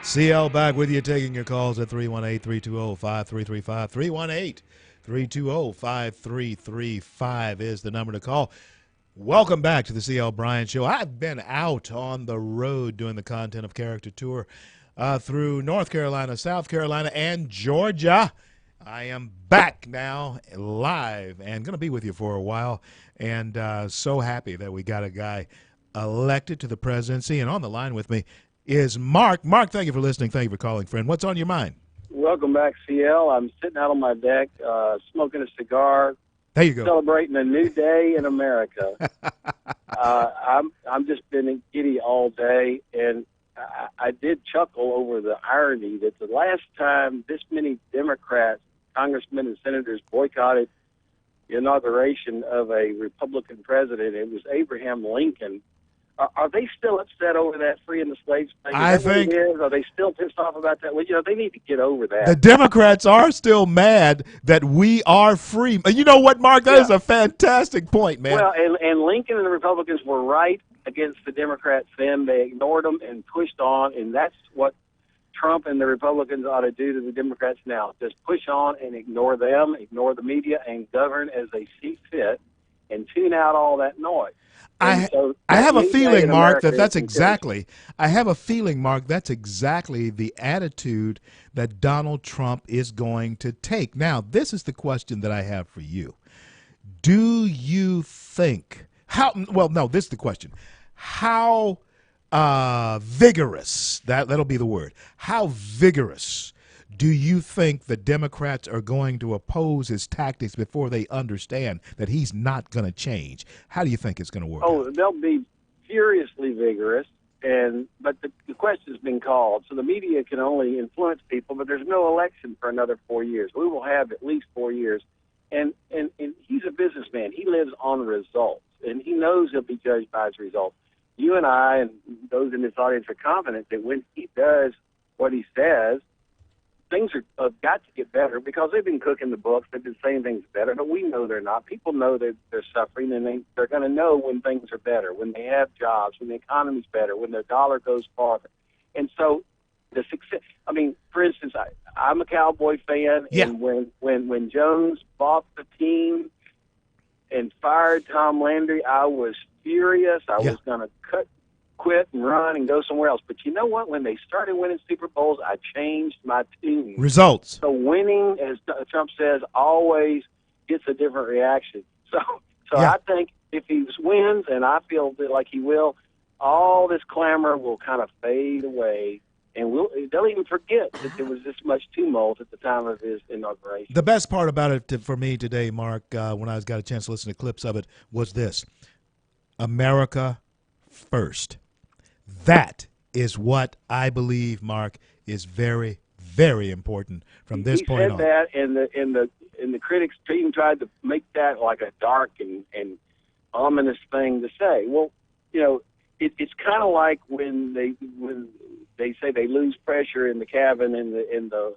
CL back with you, taking your calls at 318-320-5335. 318-320-5335 is the number to call. Welcome back to the CL Bryant Show. I've been out on the road doing the Content of Character tour through North Carolina, South Carolina, and Georgia. I am back now live and going to be with you for a while, and so happy that we got a guy elected to the presidency. And on the line with me is Mark. Mark, thank you for listening. Thank you for calling, friend. What's on your mind? Welcome back, CL. I'm sitting out on my deck, smoking a cigar. There you go. Celebrating a new day in America. I'm just been giddy all day, and I did chuckle over the irony that the last time this many Democrats, congressmen, and senators boycotted the inauguration of a Republican president, it was Abraham Lincoln. Are they still upset over that freeing the slaves thing? I think. What it is? Are they still pissed off about that? Well, they need to get over that. The Democrats are still mad that we are free. You know what, Mark? That is a fantastic point, man. Well, and Lincoln and the Republicans were right against the Democrats then. They ignored them and pushed on, and that's what Trump and the Republicans ought to do to the Democrats now. Just push on and ignore them, ignore the media, and govern as they see fit, and tune out all that noise. I have a feeling, Mark, that's exactly the attitude that Donald Trump is going to take. Now, this is the question that I have for you. Do you think this is the question. How vigorous, that'll be the word. How vigorous do you think the Democrats are going to oppose his tactics before they understand that he's not going to change? How do you think it's going to work? Oh, they'll be furiously vigorous, but the question's been called. So the media can only influence people, but there's no election for another 4 years. We will have at least 4 years. And he's a businessman. He lives on results, and he knows he'll be judged by his results. You and I and those in this audience are confident that when he does what he says, things have got to get better because they've been cooking the books. They've been saying things better, but we know they're not. People know that they're suffering, and they're going to know when things are better, when they have jobs, when the economy's better, when their dollar goes farther. And so the success, for instance, I'm a Cowboy fan, and when Jones bought the team and fired Tom Landry, I was furious. I was going to quit and run and go somewhere else. But you know what? When they started winning Super Bowls, I changed my tune. Results. So winning, as Trump says, always gets a different reaction. So I think if he wins, and I feel like he will, all this clamor will kind of fade away, and they'll even forget that there was this much tumult at the time of his inauguration. The best part about it for me today, Mark, when I got a chance to listen to clips of it, was this: America first. That is what I believe, Mark, is very, very important from this point on. He said that, and the critics even tried to make that like a dark and ominous thing to say. Well, it's kind of like when they say they lose pressure in the cabin and the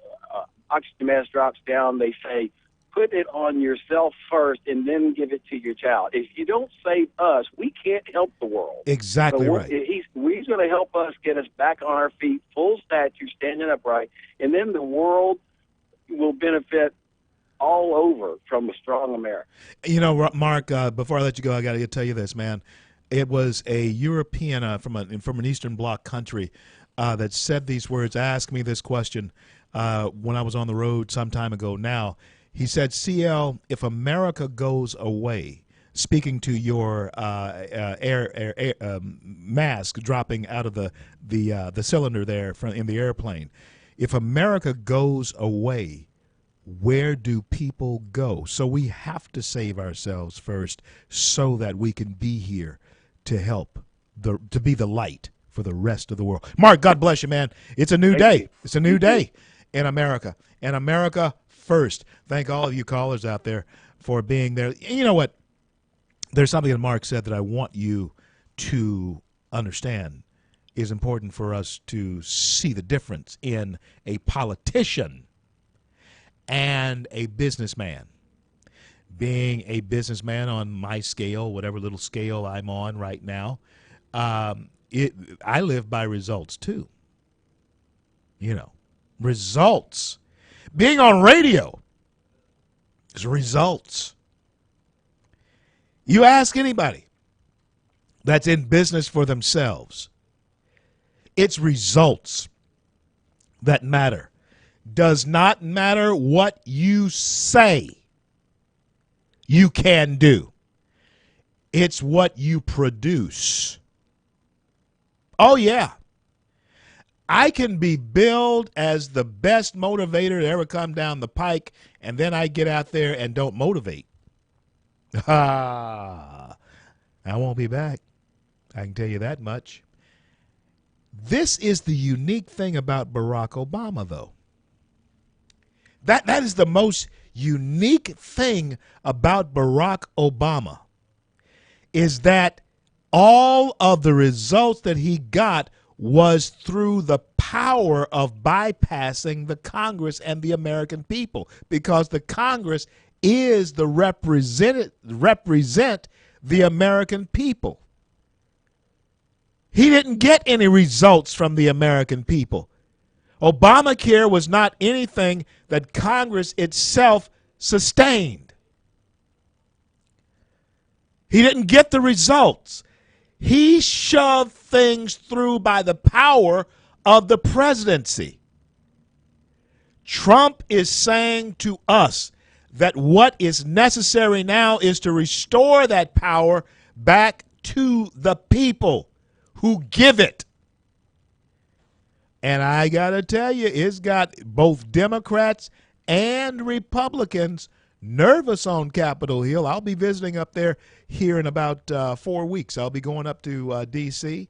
oxygen mask drops down. They say, put it on yourself first and then give it to your child. If you don't save us, we can't help the world. Exactly right. He's going to help us get us back on our feet, full stature, standing upright, and then the world will benefit all over from a strong America. Mark, before I let you go, I got to tell you this, man. It was a European from an Eastern Bloc country that said these words, asked me this question when I was on the road some time ago now. He said, CL, if America goes away, speaking to your air mask dropping out of the cylinder there in the airplane, if America goes away, where do people go? So we have to save ourselves first so that we can be here to help, to be the light for the rest of the world. Mark, God bless you, man. It's a new day. It's a new day in America. And America first. Thank all of you callers out there for being there. You know what? There's something that Mark said that I want you to understand is important for us to see the difference in a politician and a businessman. Being a businessman on my scale, whatever little scale I'm on right now, I live by results too. You know, results. Being on radio is results. You ask anybody that's in business for themselves, it's results that matter. Does not matter what you say you can do. It's what you produce. Oh, yeah. I can be billed as the best motivator to ever come down the pike, and then I get out there and don't motivate. I won't be back. I can tell you that much. This is the unique thing about Barack Obama, though. That is the most unique thing about Barack Obama, is that all of the results that he got was through the power of bypassing the Congress and the American people, because the Congress is the represent the American people. He didn't get any results from the American people. Obamacare was not anything that Congress itself sustained. He didn't get the results. He shoved things through by the power of the presidency. Trump is saying to us that what is necessary now is to restore that power back to the people who give it. And I got to tell you, it's got both Democrats and Republicans nervous on Capitol Hill. I'll be visiting up there here in about 4 weeks. I'll be going up to D.C.,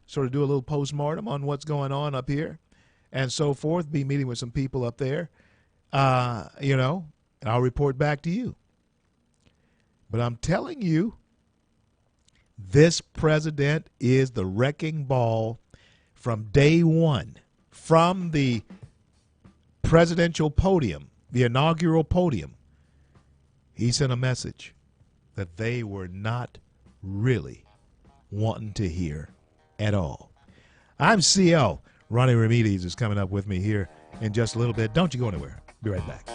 sort of do a little postmortem on what's going on up here and so forth, be meeting with some people up there, and I'll report back to you. But I'm telling you, this president is the wrecking ball from day one, from the presidential podium, the inaugural podium. He sent a message that they were not really wanting to hear at all. I'm CL. Ronnie Ramirez is coming up with me here in just a little bit. Don't you go anywhere. Be right back.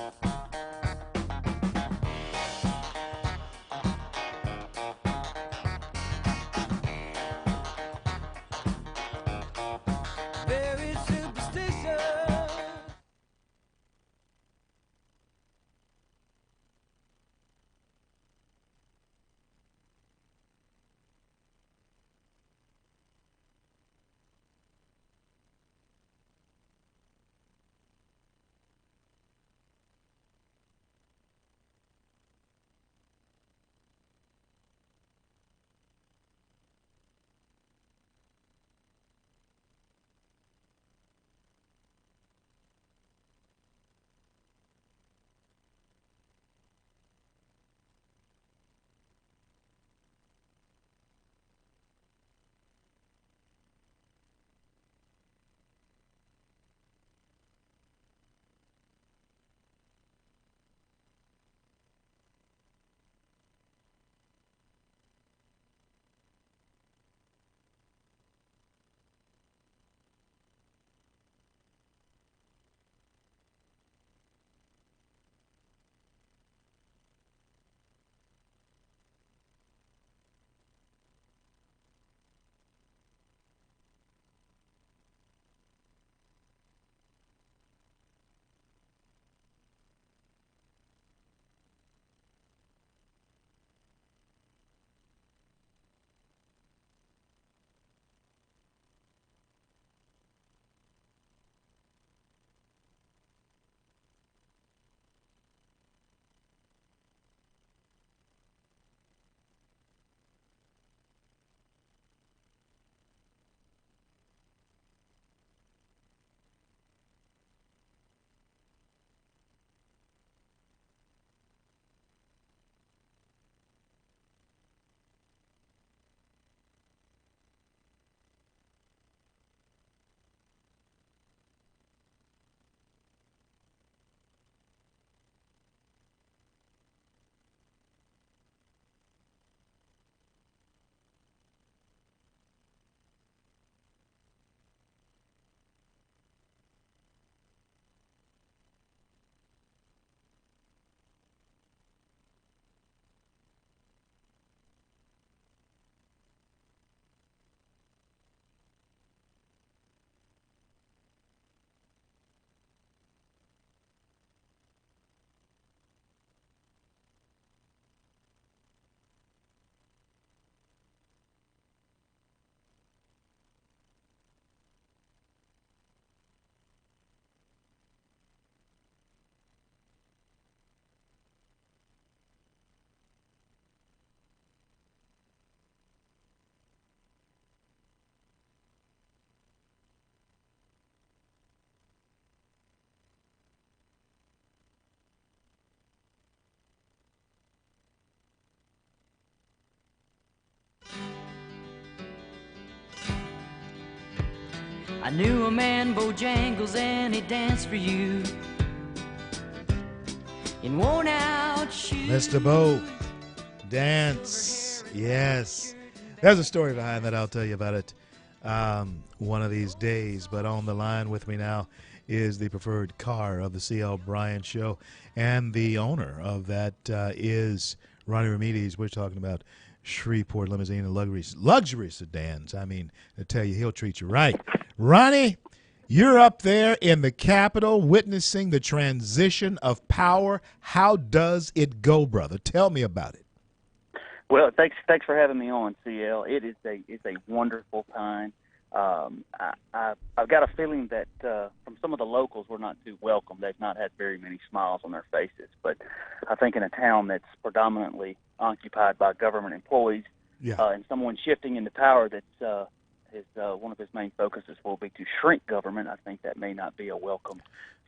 Very superstitious. I knew a man, Bojangles, and he danced for you in worn out shoes. Mr. Bo, dance. Yes. There's a story behind that. I'll tell you about it one of these days. But on the line with me now is the preferred car of the C.L. Bryant Show. And the owner of that is Ronnie Ramirez. We're talking about Shreveport Limousine and luxury sedans. I mean, I tell you, he'll treat you right. Ronnie, you're up there in the Capitol witnessing the transition of power. How does it go, brother? Tell me about it. Well, thanks for having me on, CL. It's a wonderful time. I've got a feeling that from some of the locals, we're not too welcome. They've not had very many smiles on their faces. But I think in a town that's predominantly occupied by government employees, and someone shifting into power that's one of his main focuses will be to shrink government, I think that may not be a welcome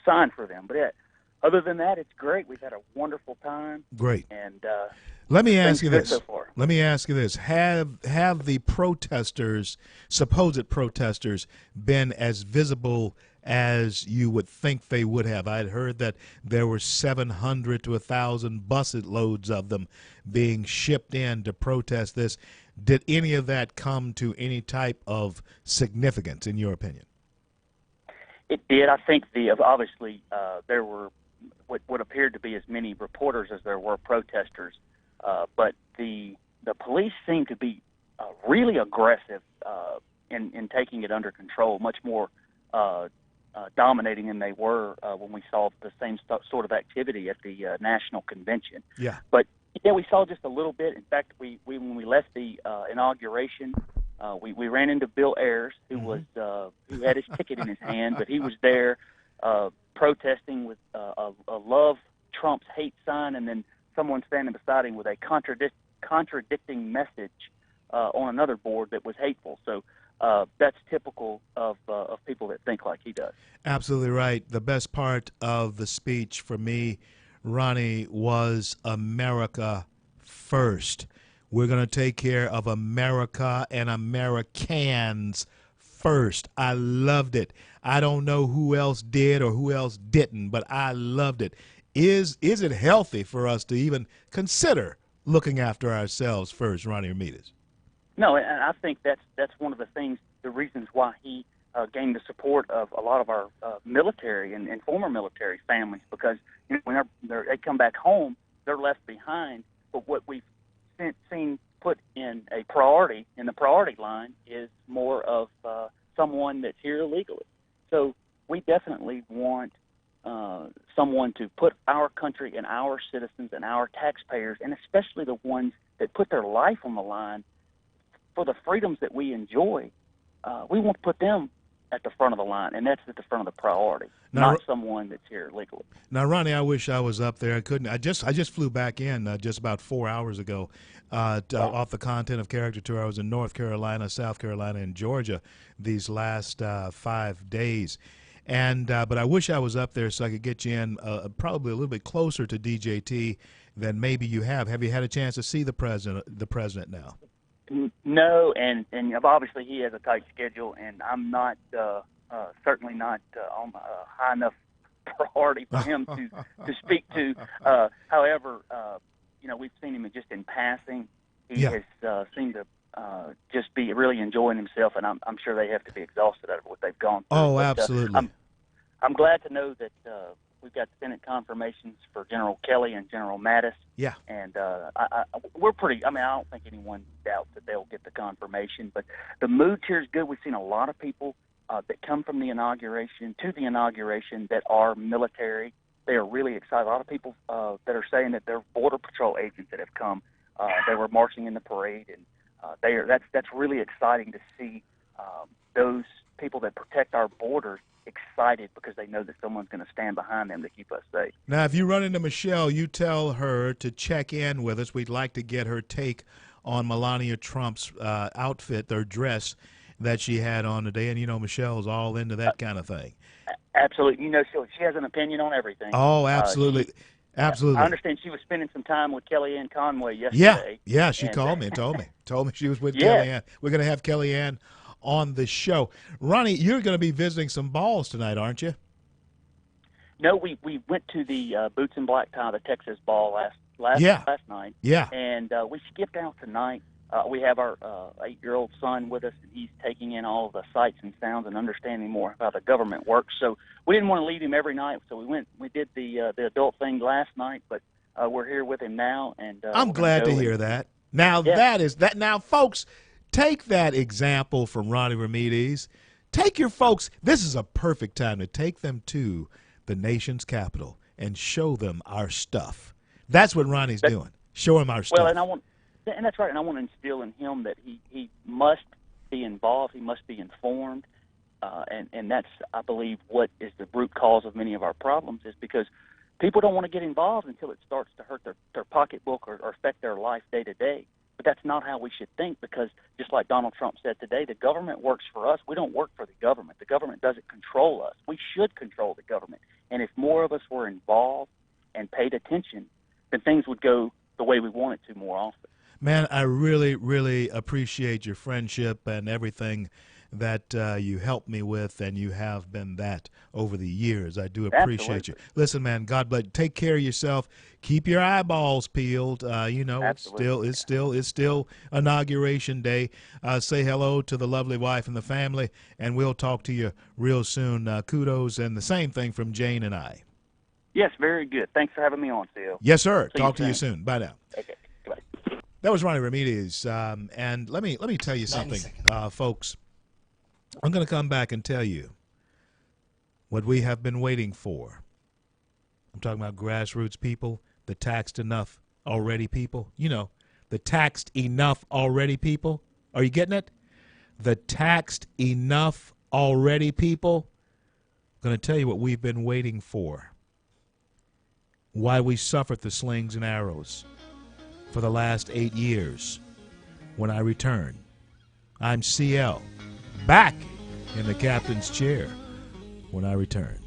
sign for them. But other than that, it's great. We've had a wonderful time. Great. And let me ask you this. So far. Let me ask you this. Have the protesters, supposed protesters, been as visible as you would think they would have? I'd heard that there were 700 to 1,000 busset loads of them being shipped in to protest this. Did any of that come to any type of significance, in your opinion? It did. I think obviously there were what appeared to be as many reporters as there were protesters, but the police seemed to be really aggressive in taking it under control, much more dominating than they were when we saw the same sort of activity at the national convention. Yeah. But yeah, we saw just a little bit. In fact, we when we left the inauguration, we ran into Bill Ayers, who had his ticket in his hand, but he was there protesting with a Love Trump's Hate sign, and then someone standing beside him with a contradicting message on another board that was hateful. So that's typical of people that think like he does. Absolutely right. The best part of the speech for me, Ronnie, was America first. We're going to take care of America and Americans first. I loved it. I don't know who else did or who else didn't, but I loved it. Is it healthy for us to even consider looking after ourselves first, Ronnie Ramirez? No, and I think that's one of the things, the reasons why he gained the support of a lot of our military and former military families, because when they come back home, they're left behind. But what we've seen put in the priority line is more of someone that's here illegally. So we definitely want someone to put our country and our citizens and our taxpayers, and especially the ones that put their life on the line for the freedoms that we enjoy. We want to put them at the front of the line, and that's at the front of the priority, not someone that's here legally. Now, Ronnie, I wish I was up there. I couldn't. I just flew back in just about 4 hours ago off the Content of Character tour. I was in North Carolina, South Carolina, and Georgia these last 5 days. And but I wish I was up there so I could get you in probably a little bit closer to DJT than maybe you have. Have you had a chance to see the president now? No, and obviously he has a tight schedule, and I'm not certainly not on a high enough priority for him to speak to. However, we've seen him just in passing. He has seemed to just be really enjoying himself, and I'm sure they have to be exhausted out of what they've gone through. Oh, absolutely. I'm glad to know that we've got Senate confirmations for General Kelly and General Mattis. Yeah. And we're pretty, I don't think anyone doubts that they'll get the confirmation, but the mood here is good. We've seen a lot of people that come from the inauguration to the inauguration that are military. They are really excited. A lot of people that are saying that they're Border Patrol agents that have come. They were marching in the parade, and that's really exciting to see those people that protect our borders excited because they know that someone's going to stand behind them to keep us safe. Now, if you run into Michelle, you tell her to check in with us. We'd like to get her take on Melania Trump's outfit, or dress that she had on today. And, Michelle's all into that kind of thing. Absolutely. She has an opinion on everything. Oh, absolutely. Absolutely. I understand she was spending some time with Kellyanne Conway yesterday. Yeah, she called me and told me she was with Kellyanne. We're going to have Kellyanne on the show. Ronnie, you're going to be visiting some balls tonight, aren't you? No, we went to the Boots and Black Tie, the Texas ball last night. Yeah. And we skipped out tonight. We have our 8-year-old son with us, and he's taking in all of the sights and sounds and understanding more how the government works. So we didn't want to leave him every night, so we did the adult thing last night, but we're here with him now. And I'm glad to hear that. Now, Now, folks, take that example from Ronnie Ramirez. Take your folks. This is a perfect time to take them to the nation's capital and show them our stuff. That's what Ronnie's doing. Show him our stuff. Well, and that's right. And I want to instill in him that he must be involved. He must be informed. And that's, I believe, what is the root cause of many of our problems, is because people don't want to get involved until it starts to hurt their pocketbook or affect their life day to day. But that's not how we should think, because just like Donald Trump said today, the government works for us. We don't work for the government. The government doesn't control us. We should control the government. And if more of us were involved and paid attention, then things would go the way we want it to more often. Man, I really, really appreciate your friendship and everything that you helped me with, and you have been that over the years. I do appreciate you. Listen, man, God bless. Take care of yourself. Keep your eyeballs peeled. It's still Inauguration Day. Say hello to the lovely wife and the family, and we'll talk to you real soon. Kudos, and the same thing from Jane and I. Yes, very good. Thanks for having me on, Theo. Yes, sir. Talk to you soon. Bye now. Okay. Goodbye. That was Ronnie Ramirez, and let me tell you something, folks. I'm going to come back and tell you what we have been waiting for. I'm talking about grassroots people, the taxed enough already people. You know, the taxed enough already people. Are you getting it? The taxed enough already people. I'm going to tell you what we've been waiting for. Why we suffered the slings and arrows for the last 8 years. When I return, I'm CL, back in the captain's chair when I return.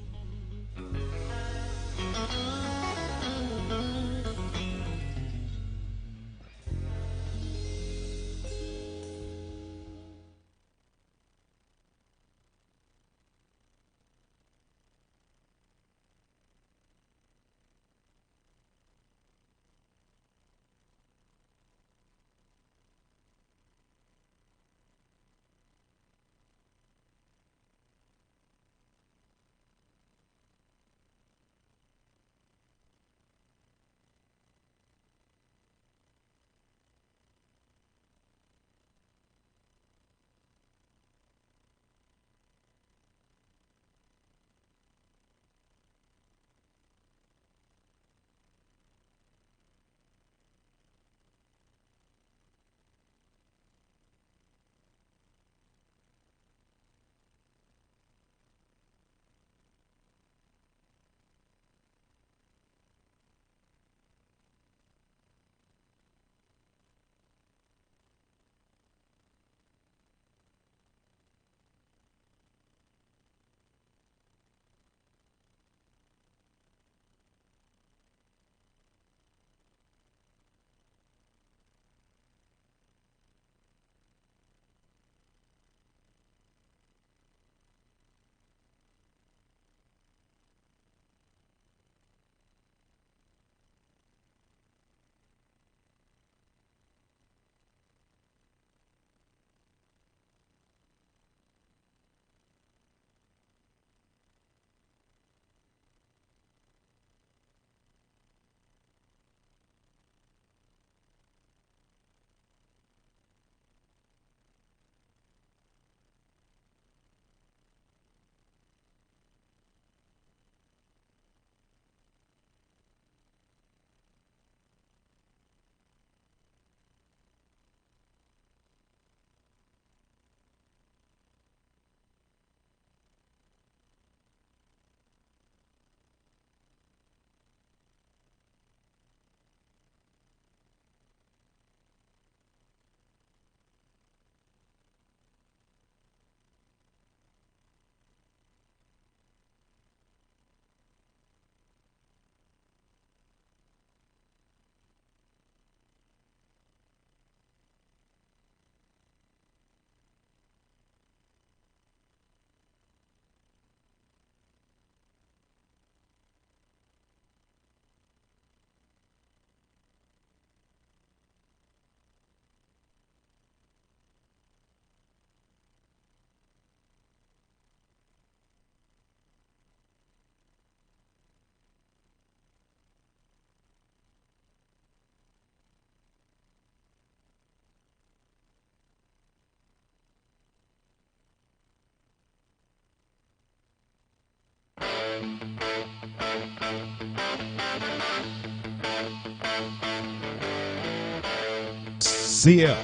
CL.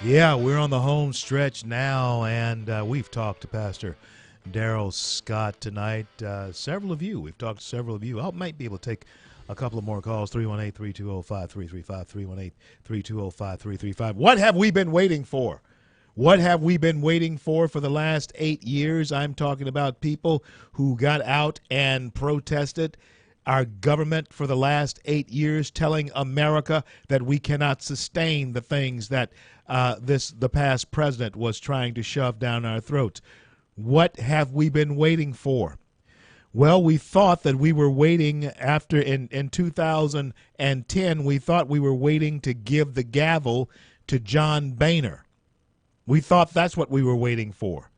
Yeah, we're on the home stretch now, and we've talked to Pastor Darrell Scott tonight. Several of you. We've talked to several of you. I might be able to take a couple of more calls. 318-320-5335, 318-320-5335. What have we been waiting for? What have we been waiting for the last 8 years? I'm talking about people who got out and protested our government for the last 8 years, telling America that we cannot sustain the things that the past president was trying to shove down our throats. What have we been waiting for? Well, we thought that we were waiting after in 2010, we thought we were waiting to give the gavel to John Boehner. We thought that's what we were waiting for,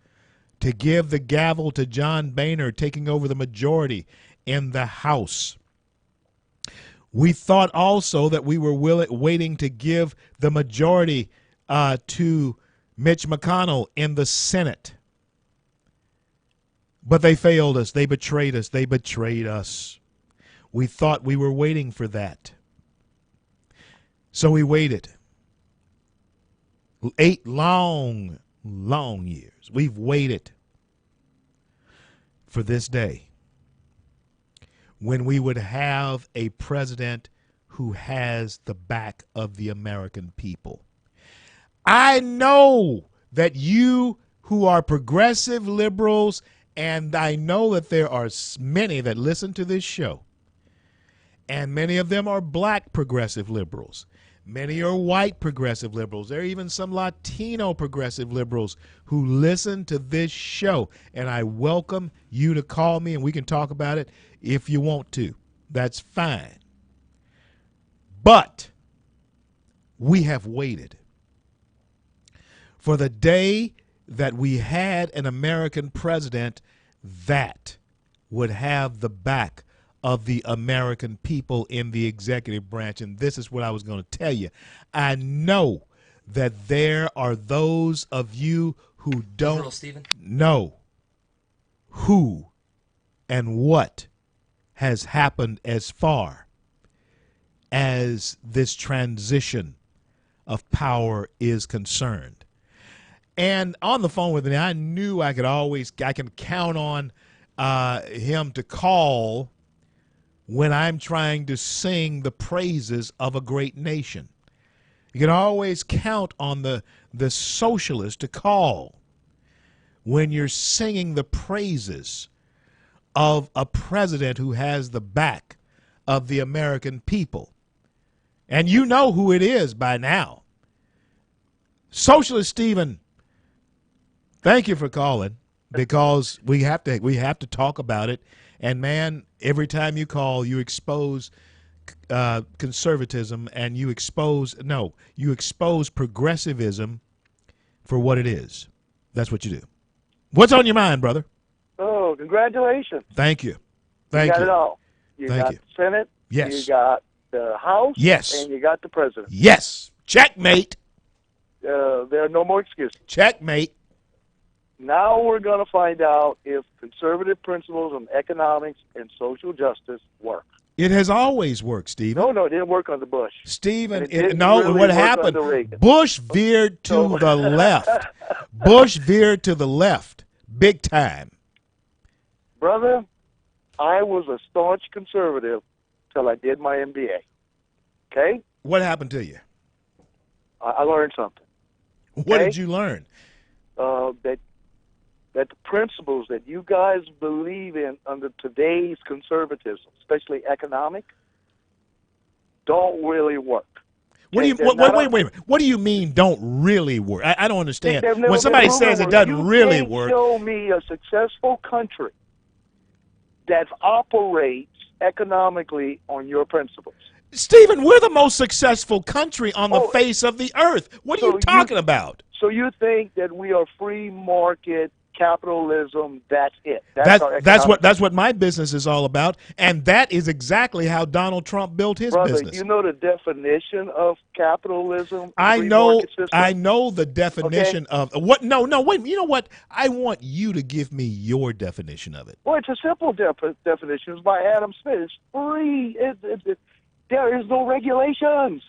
to give the gavel to John Boehner, taking over the majority in the House. We thought also that we were waiting to give the majority to Mitch McConnell in the Senate. But they failed us. They betrayed us. They betrayed us. We thought we were waiting for that. So we waited. 8 long, long years. We've waited for this day when we would have a president who has the back of the American people. I know that you who are progressive liberals, and I know that there are many that listen to this show, and many of them are black progressive liberals. Many are white progressive liberals. There are even some Latino progressive liberals who listen to this show. And I welcome you to call me and we can talk about it if you want to. That's fine. But we have waited for the day that we had an American president that would have the back of the American people in the executive branch. And this is what I was going to tell you. I know that there are those of you who don't know who and what has happened as far as this transition of power is concerned. And on the phone with me, I knew I can count on him to call when I'm trying to sing the praises of a great nation. You can always count on the socialist to call when you're singing the praises of a president who has the back of the American people. And you know who it is by now. Socialist Stephen, thank you for calling, because we have to talk about it. And man, every time you call, you expose conservatism, and you expose progressivism for what it is. That's what you do. What's on your mind, brother? Oh, congratulations. Thank you. You got it all. You Thank got you. the Senate. Yes. You got the House. Yes. And you got the president. Yes. Checkmate. There are no more excuses. Checkmate. Now we're going to find out if conservative principles on economics and social justice work. It has always worked, Stephen. No, it didn't work under Bush. Stephen, Really what happened? Bush veered to the left. Bush veered to the left, big time. Brother, I was a staunch conservative till I did my MBA. Okay? What happened to you? I learned something. What did you learn? That the principles that you guys believe in under today's conservatism, especially economic, don't really work. What do you wait a minute. What do you mean don't really work? I don't understand. When somebody says it doesn't really work. Show me a successful country that operates economically on your principles. Stephen, we're the most successful country on the face of the earth. What are you talking about? So you think that we are free market capitalism? That's it. That's what my business is all about, and that is exactly how Donald Trump built his business. You know the definition of capitalism? I know the definition of what. No, wait. You know what? I want you to give me your definition of it. Well, it's a simple definition. It's by Adam Smith. It's free. There is no regulations.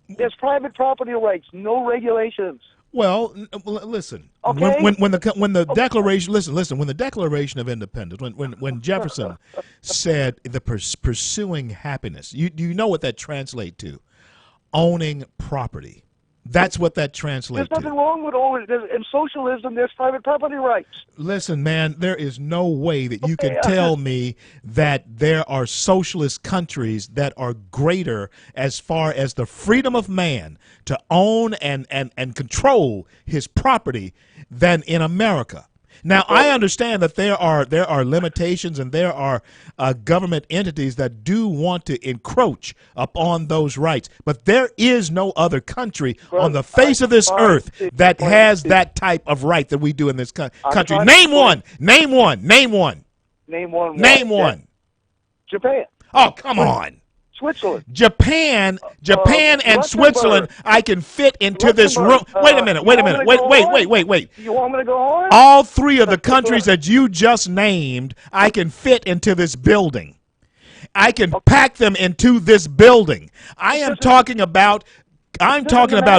There's private property rights, no regulations. Well, listen. Okay. When the Declaration, listen. When the Declaration of Independence, when Jefferson said the pursuing happiness, do you know what that translates to? Owning property. That's what that translates There's to. nothing wrong with owning. In socialism, there's private property rights. Listen, man, there is no way that you can tell me that there are socialist countries that are greater as far as the freedom of man to own and control his property than in America. Now, I understand that there are limitations and there are government entities that do want to encroach upon those rights, but there is no other country on the face of this earth that has that type of right that we do in this country. Name one. Name one. Name one. Name one. Name one. Japan. Oh, come on. Switzerland. Japan and Switzerland, I can fit into this room. Wait a minute. You want me to go on? All three of the countries that you just named, I can fit into this building. I can pack them into this building. I'm talking about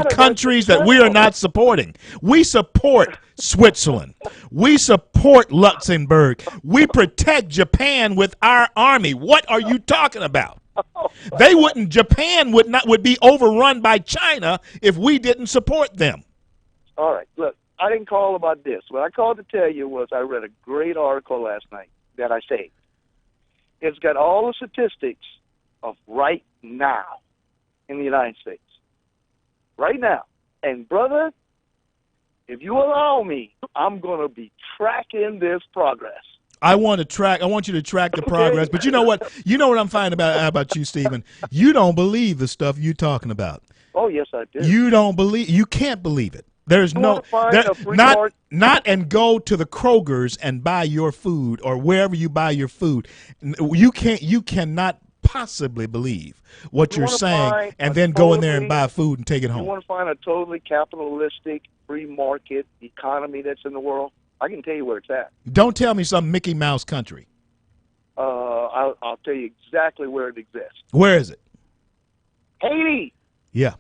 countries that we are not supporting. We support Switzerland. We support Luxembourg. We protect Japan with our army. What are you talking about? Japan would be overrun by China if we didn't support them. All right, look, I didn't call about this. What I called to tell you was I read a great article last night that I saved. It's got all the statistics of right now in the United States. Right now. And, brother, if you allow me, I'm going to be tracking this progress. I want you to track the progress, but you know what? You know what I'm finding about you, Stephen? You don't believe the stuff you're talking about. Oh, yes, I do. You can't believe it. There's not and go to the Kroger's and buy your food or wherever you buy your food. You cannot possibly believe what you're saying and then go in there and buy food and take it home. You want to find a totally capitalistic free market economy that's in the world? I can tell you where it's at. Don't tell me some Mickey Mouse country. I'll tell you exactly where it exists. Where is it? Haiti. Yeah.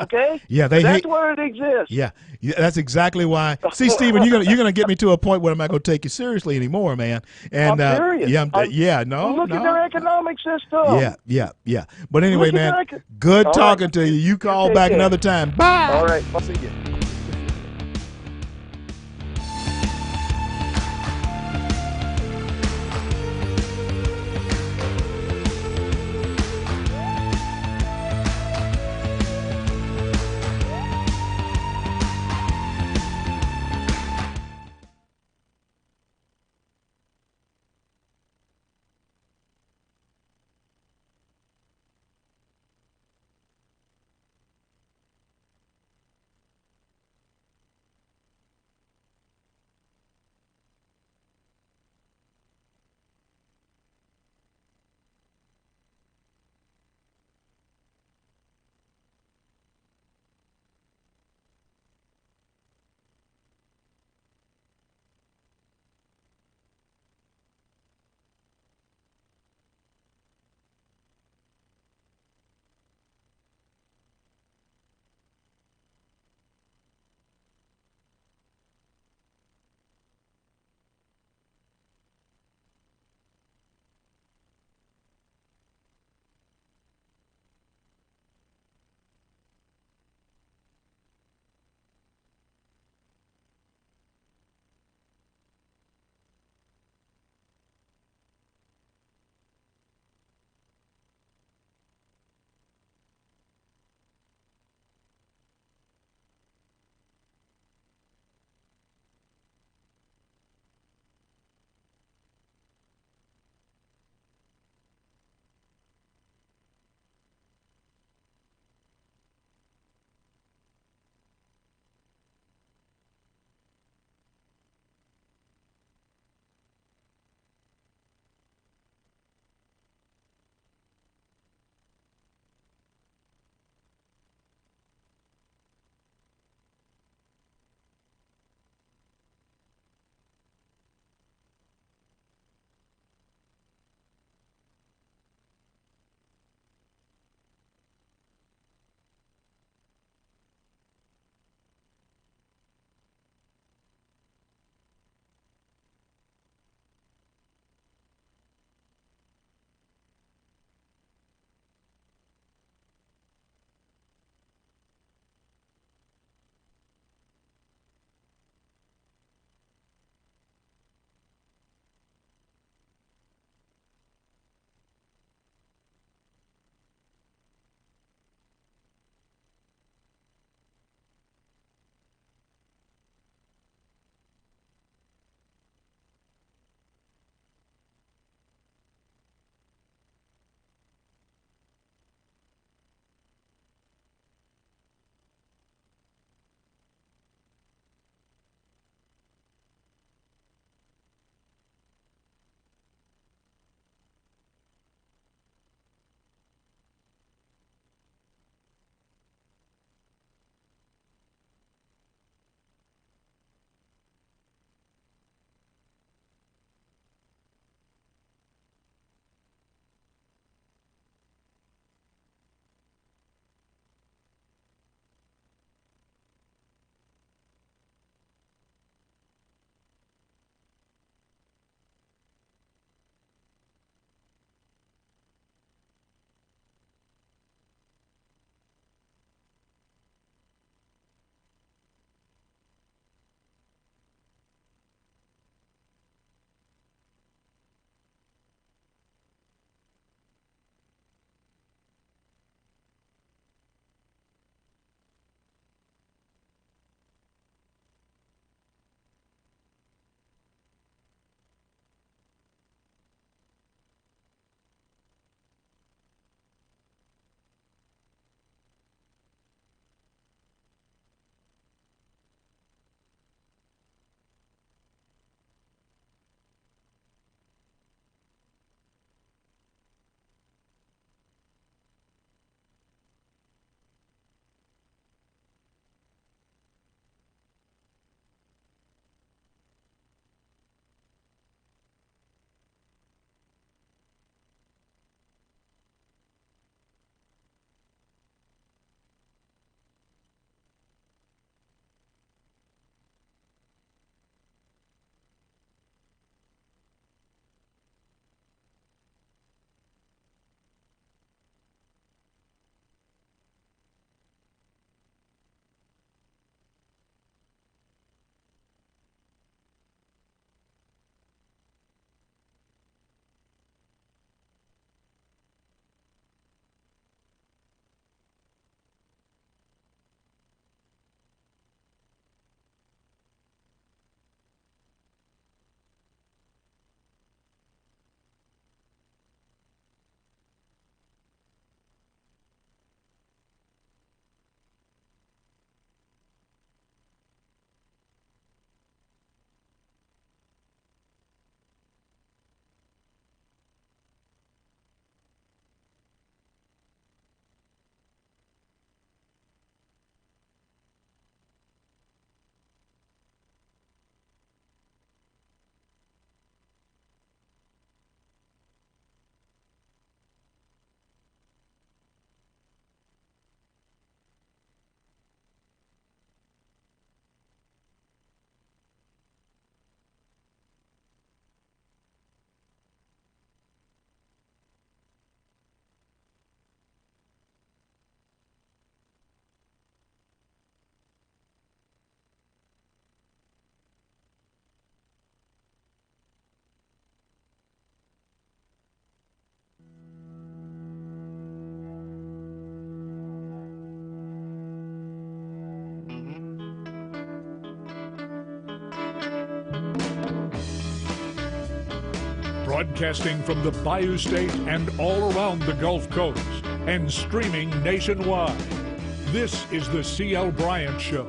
Okay. Yeah, that's where it exists. Yeah, that's exactly why. See, Stephen, you're gonna get me to a point where I'm not gonna take you seriously anymore, man. And I'm serious. Look at their economic system. Yeah. But anyway, man, good talking to you. You call back another time. Bye. All right. I'll see you. Broadcasting from the Bayou State and all around the Gulf Coast and streaming nationwide. This is the C.L. Bryant Show.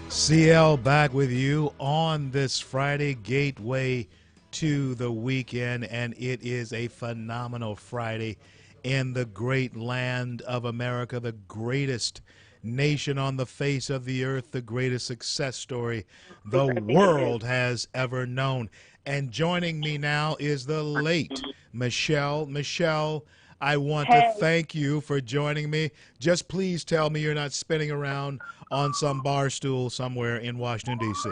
CL back with you on this Friday, gateway to the weekend, and it is a phenomenal Friday in the great land of America, the greatest nation on the face of the earth, the greatest success story the world has ever known. And joining me now is the late Michelle. Michelle, I want to thank you for joining me. Just please tell me you're not spinning around on some bar stool somewhere in Washington, D.C.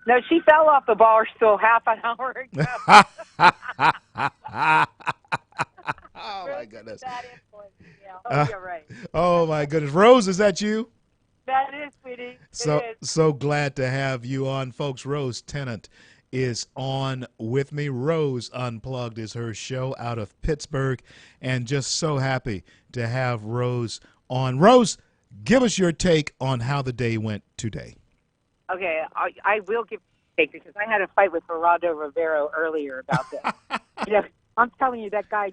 No, she fell off the bar stool half an hour ago. Oh, my goodness. You're right. Oh, my goodness. Rose, is that you? That is, sweetie. So glad to have you on, folks. Rose Tennant is on with me. Rose Unplugged is her show out of Pittsburgh, and just so happy to have Rose on. Rose, give us your take on how the day went today. Okay, I will give take because I had a fight with Geraldo Rivero earlier about this. I'm telling you, that guy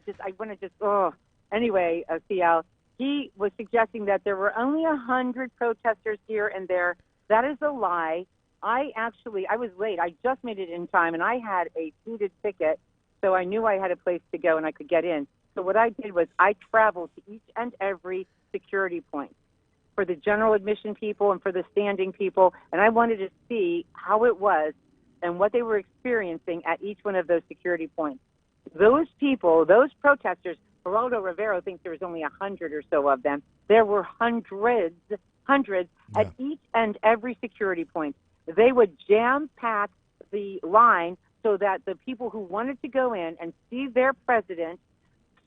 Anyway, CL, he was suggesting that there were only 100 protesters here and there. That is a lie. I was late. I just made it in time, and I had a suited ticket, so I knew I had a place to go and I could get in. So what I did was I traveled to each and every security point for the general admission people and for the standing people, and I wanted to see how it was and what they were experiencing at each one of those security points. Those people, those protesters, Geraldo Rivero thinks there was only 100 or so of them. There were hundreds at each and every security point. They would jam-pack the line so that the people who wanted to go in and see their president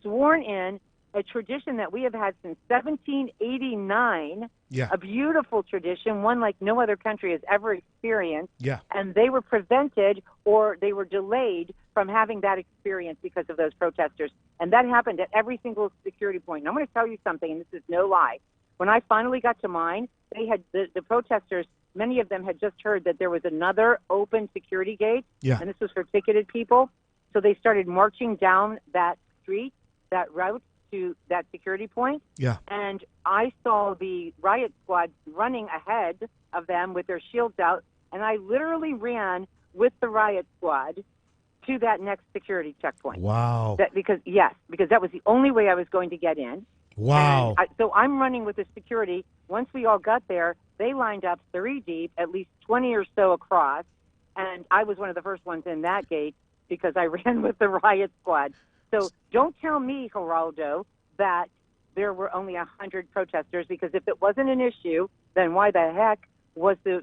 sworn in, a tradition that we have had since 1789, a beautiful tradition, one like no other country has ever experienced, and they were prevented or they were delayed from having that experience because of those protesters. And that happened at every single security point. And I'm going to tell you something, and this is no lie. When I finally got to mine, they had the protesters, many of them had just heard that there was another open security gate, and this was for ticketed people. So they started marching down that street, that route, to that security point. And I saw the riot squad running ahead of them with their shields out, and I literally ran with the riot squad to that next security checkpoint. Wow. Because that was the only way I was going to get in. Wow. So I'm running with the security. Once we all got there, they lined up 3 deep, at least 20 or so across, and I was one of the first ones in that gate because I ran with the riot squad. So don't tell me, Geraldo, that there were only 100 protesters, because if it wasn't an issue, then why the heck was the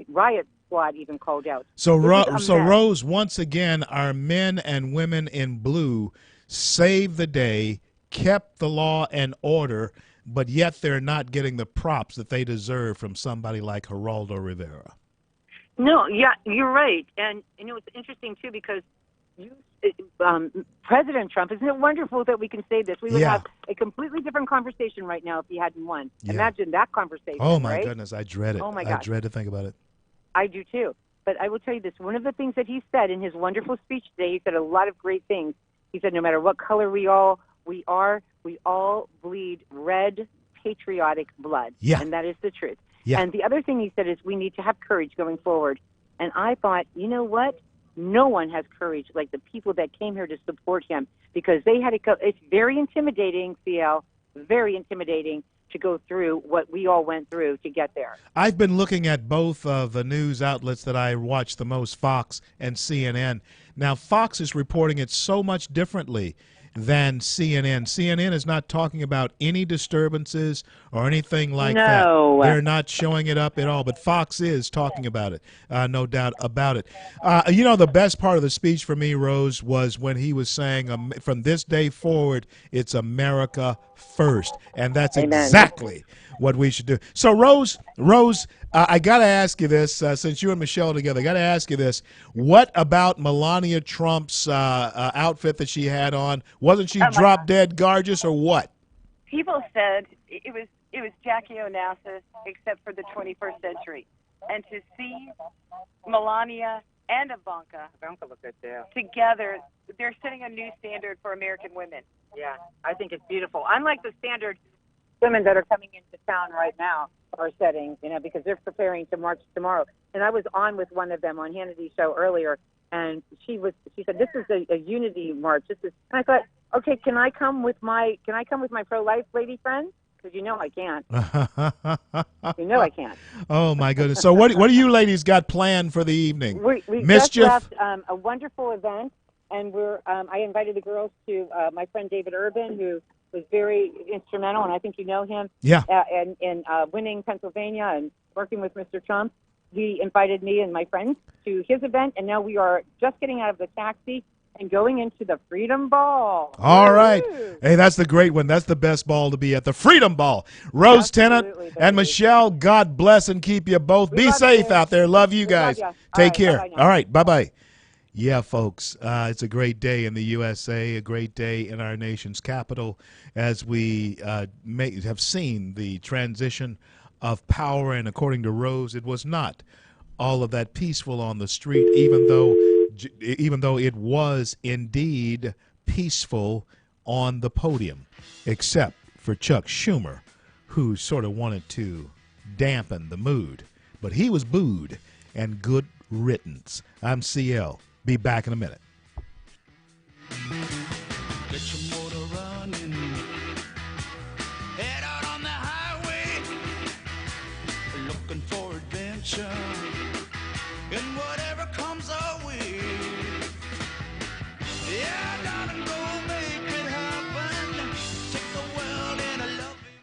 riot squad even called out? So Rose, once again, our men and women in blue saved the day, kept the law and order, but yet they're not getting the props that they deserve from somebody like Geraldo Rivera. No, you're right. And it was interesting, too, because President Trump, isn't it wonderful that we can say this? We would have a completely different conversation right now if he hadn't won. Imagine that conversation. Oh, my goodness. I dread it. Oh, my God. I dread to think about it. I do, too. But I will tell you this. One of the things that he said in his wonderful speech today, he said a lot of great things. He said no matter what color we all bleed red, patriotic blood. And that is the truth. And the other thing he said is we need to have courage going forward. And I thought, you know what? No one has courage like the people that came here to support him, because they had to go. It's very intimidating, CL, very intimidating to go through what we all went through to get there. I've been looking at both of the news outlets that I watch the most, Fox and CNN. Now, Fox is reporting it so much differently than CNN. CNN is not talking about any disturbances or anything like that. They're not showing it up at all, but Fox is talking about it, no doubt about it. The best part of the speech for me, Rose, was when he was saying, from this day forward, it's America first, and that's exactly what we should do. So, Rose, I got to ask you this, since you and Michelle are together, I got to ask you this. What about Melania Trump's outfit that she had on? Wasn't she drop dead gorgeous, or what? People said it was Jackie Onassis, except for the 21st century. and to see Melania and Ivanka look good too. together, they're setting a new standard for American women. Yeah, I think it's beautiful. Unlike the standard women that are coming into town right now are setting, because they're preparing to march tomorrow. And I was on with one of them on Hannity's show earlier, and she said, "This is a unity march. This is." And I thought, okay, can I come with my pro-life lady friends? Because I can't. I can't. Oh my goodness! So what do you ladies got planned for the evening? We Mischief? just left a wonderful event, and I invited the girls to my friend David Urban, who was very instrumental, and I think you know him. Yeah. In winning Pennsylvania and working with Mr. Trump. He invited me and my friends to his event, and now we are just getting out of the taxi and going into the Freedom Ball. All right. Woo! Hey, that's the great one. That's the best ball to be at, the Freedom Ball. Rose Tennant and Michelle, God bless and keep you both. Be safe out there. Love you guys. Take care. All right. Bye-bye. Yeah, folks, it's a great day in the USA, a great day in our nation's capital as we have seen the transition of power. And according to Rose, it was not all of that peaceful on the street, even though it was indeed peaceful on the podium, except for Chuck Schumer, who sort of wanted to dampen the mood. But he was booed, and good riddance. I'm CL. Be back in a minute. Get your motor running. Head out on the highway. Looking for adventure. And whatever comes our way. Yeah, darling, go make it happen. Take the world in a loving.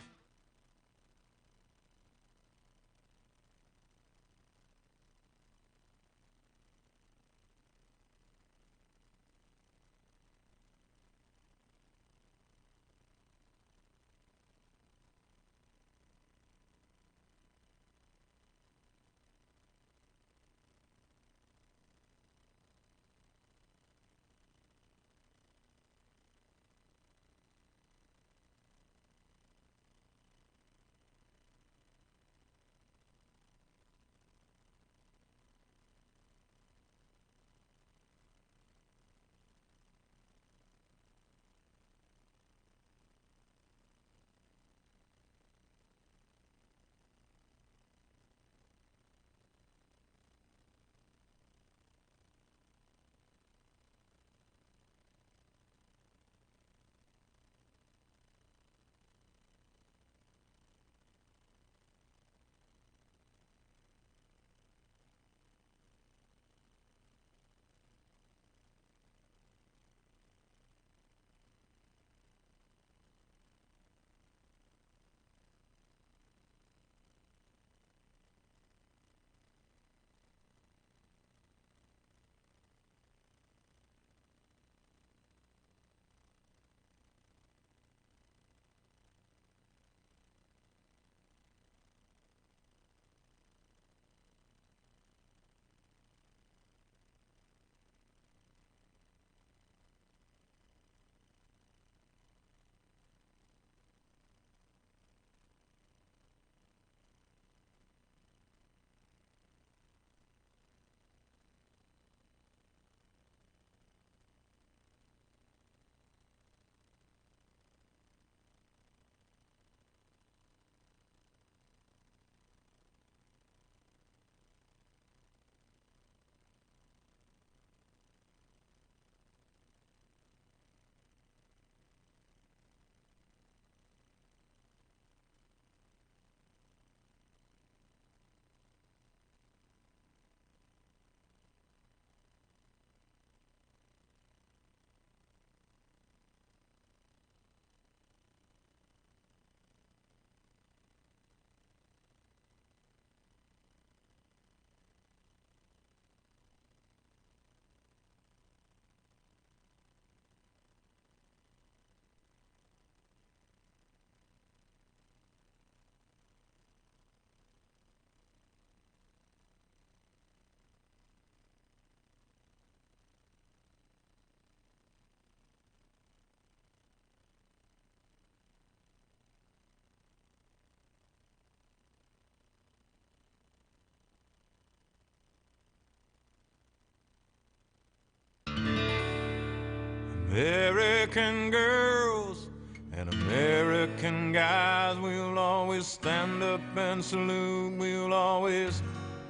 American girls and American guys, we'll always stand up and salute. We'll always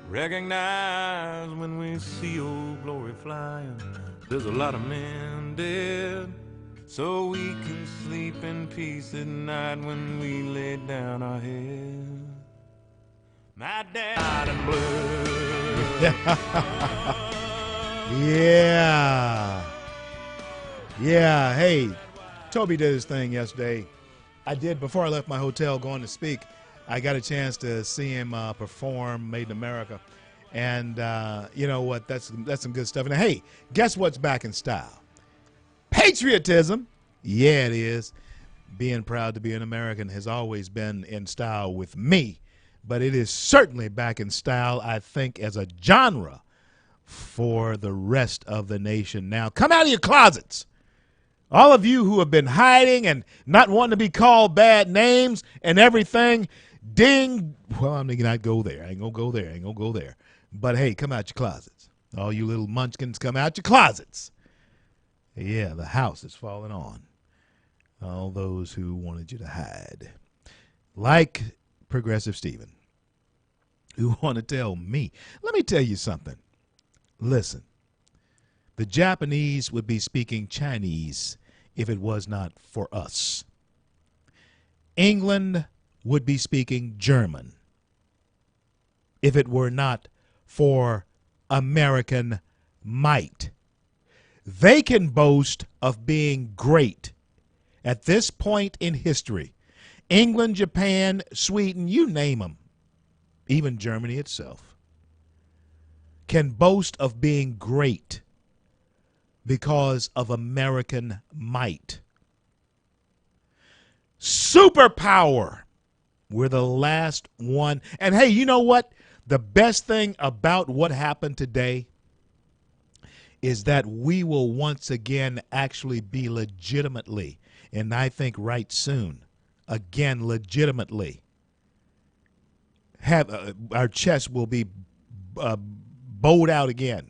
recognize when we see old glory flying. There's a lot of men dead, so we can sleep in peace at night when we lay down our head. My dad and blood. Yeah. Hey, Toby did his thing yesterday. I did before I left my hotel going to speak. I got a chance to see him perform Made in America. And you know what? That's some good stuff. And hey, guess what's back in style? Patriotism. Yeah, it is. Being proud to be an American has always been in style with me. But it is certainly back in style, I think, as a genre for the rest of the nation. Now, come out of your closets. All of you who have been hiding and not wanting to be called bad names and everything, ding. Well, I'm not go there. I ain't going to go there. But, hey, come out your closets. All you little munchkins, come out your closets. Yeah, the house is falling on all those who wanted you to hide. Like Progressive Stephen, who want to tell me. Let me tell you something. Listen, the Japanese would be speaking Chinese if it was not for us. England would be speaking German if it were not for American might. They can boast of being great at this point in history. England, Japan, Sweden, you name them, even Germany itself, can boast of being great because of American might. Superpower. We're the last one. And hey, you know what? The best thing about what happened today is that we will once again actually be legitimately, and I think right soon, again legitimately, have our chest will be bowed out again.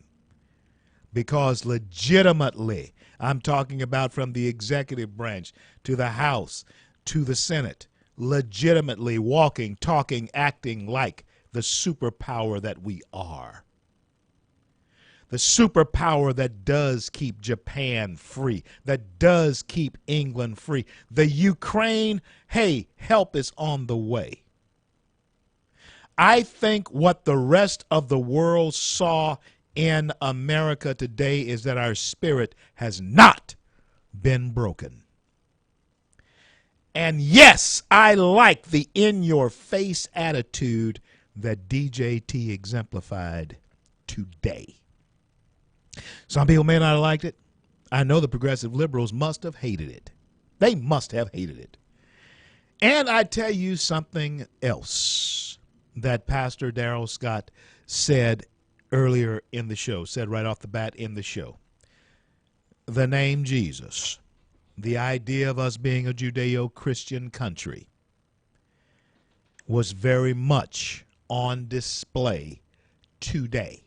Because legitimately, I'm talking about from the executive branch to the House to the Senate, legitimately walking, talking, acting like the superpower that we are. The superpower that does keep Japan free, that does keep England free. The Ukraine, hey, help is on the way. I think what the rest of the world saw in America today is that our spirit has not been broken. And yes, I like the in-your-face attitude that DJT exemplified today. Some people may not have liked it. I know the progressive liberals must have hated it. They must have hated it. And I tell you something else that Pastor Darrell Scott said earlier in the show, said right off the bat in the show. The name Jesus, the idea of us being a Judeo-Christian country, was very much on display today.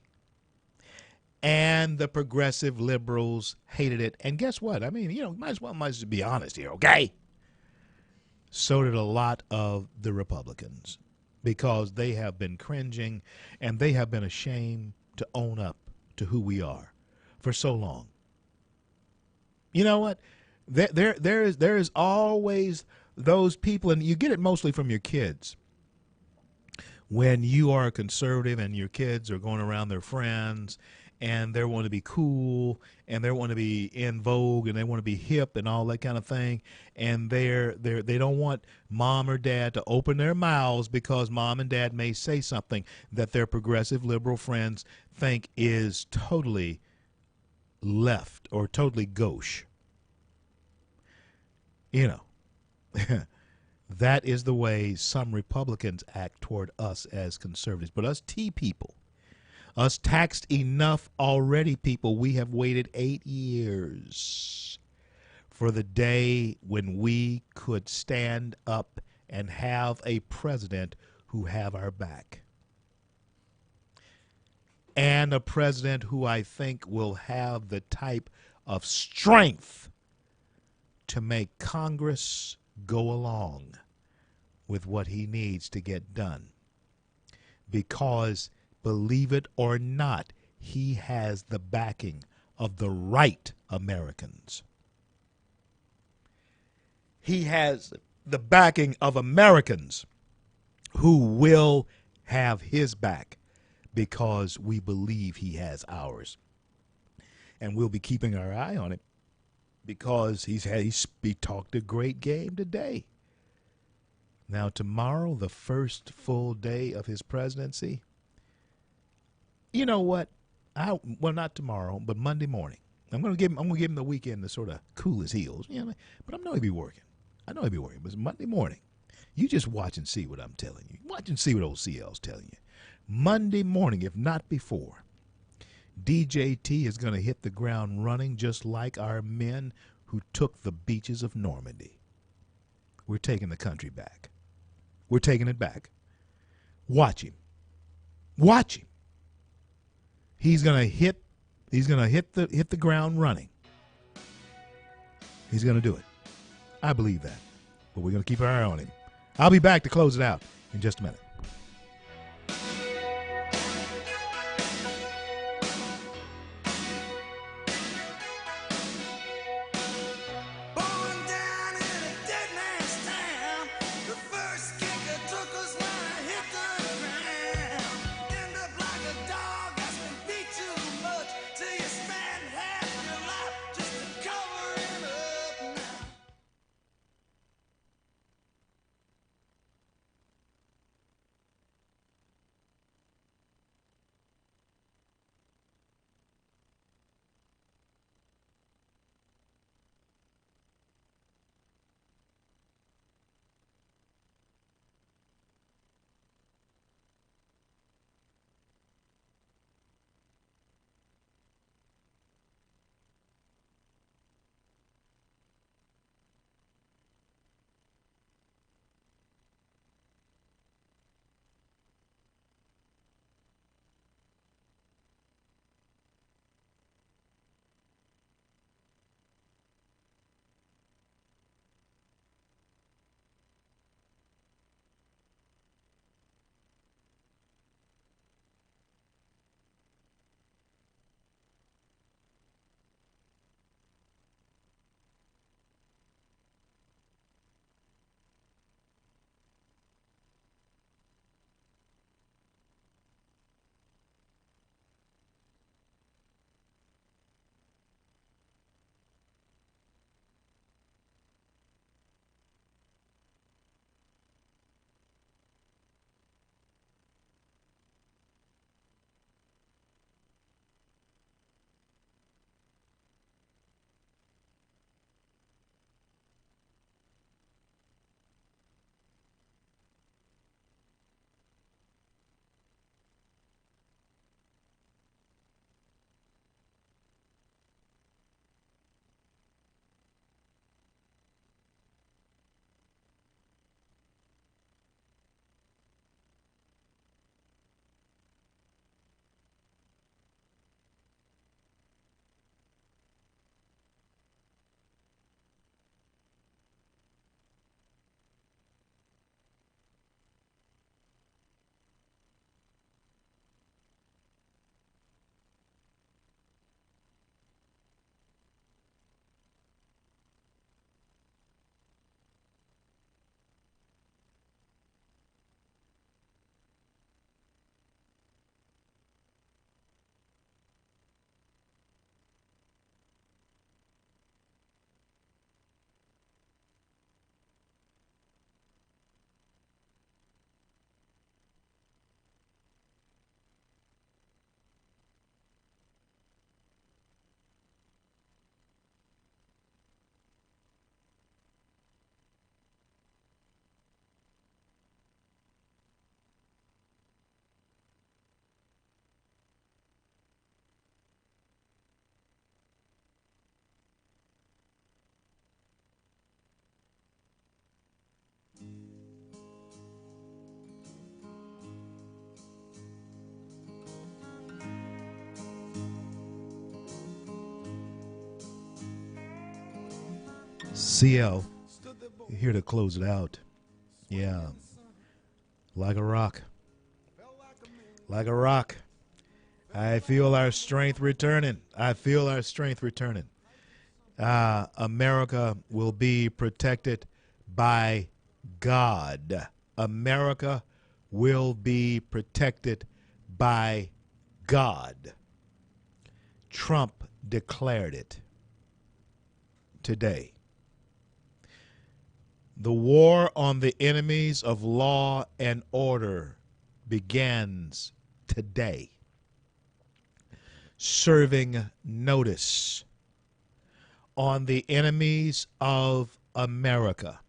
And the progressive liberals hated it. And guess what? I mean, might as well be honest here, okay? So did a lot of the Republicans, because they have been cringing and they have been ashamed to own up to who we are for so long. You know what? There is always those people, and you get it mostly from your kids. When you are a conservative and your kids are going around their friends and they want to be cool and they want to be in vogue and they want to be hip and all that kind of thing, and they don't want mom or dad to open their mouths because mom and dad may say something that their progressive liberal friends think is totally left or totally gauche. That is the way some Republicans act toward us as conservatives. But us T people, us taxed enough already people, we have waited 8 years for the day when we could stand up and have a president who have our back. And a president who I think will have the type of strength to make Congress go along with what he needs to get done. Because, believe it or not, he has the backing of the right Americans. He has the backing of Americans who will have his back because we believe he has ours. And we'll be keeping our eye on it because he talked a great game today. Now, tomorrow, the first full day of his presidency, you know what? Well, not tomorrow, but Monday morning. I'm gonna give him the weekend to sort of cool his heels. You know, but I know he'll be working. But Monday morning, you just watch and see what I'm telling you. Watch and see what old CL's telling you. Monday morning, if not before, DJT is going to hit the ground running just like our men who took the beaches of Normandy. We're taking the country back. We're taking it back. Watch him. Watch him. He's going to hit the ground running. He's going to do it. I believe that. But we're going to keep our eye on him. I'll be back to close it out in just a minute. CL, here to close it out. Yeah. Like a rock. Like a rock. I feel our strength returning. I feel our strength returning. America will be protected by God. America will be protected by God. Trump declared it today. The war on the enemies of law and order begins today. Serving notice on the enemies of America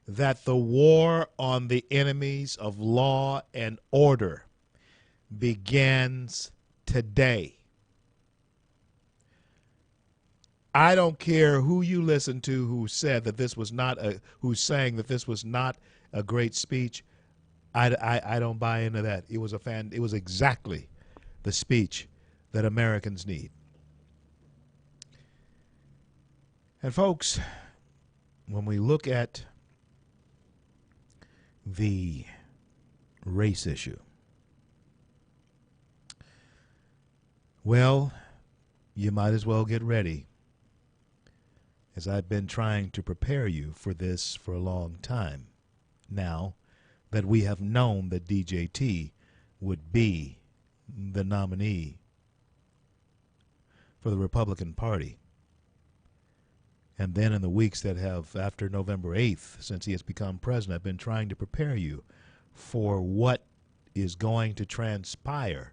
that the war on the enemies of law and order begins today. I don't care who you listen to who said that this was not who's saying that this was not a great speech. I don't buy into that. It was exactly the speech that Americans need. And folks, when we look at the race issue, well, you might as well get ready, as I've been trying to prepare you for this for a long time now, that we have known that DJT would be the nominee for the Republican Party. And then in the weeks that have after November 8th, since he has become president, I've been trying to prepare you for what is going to transpire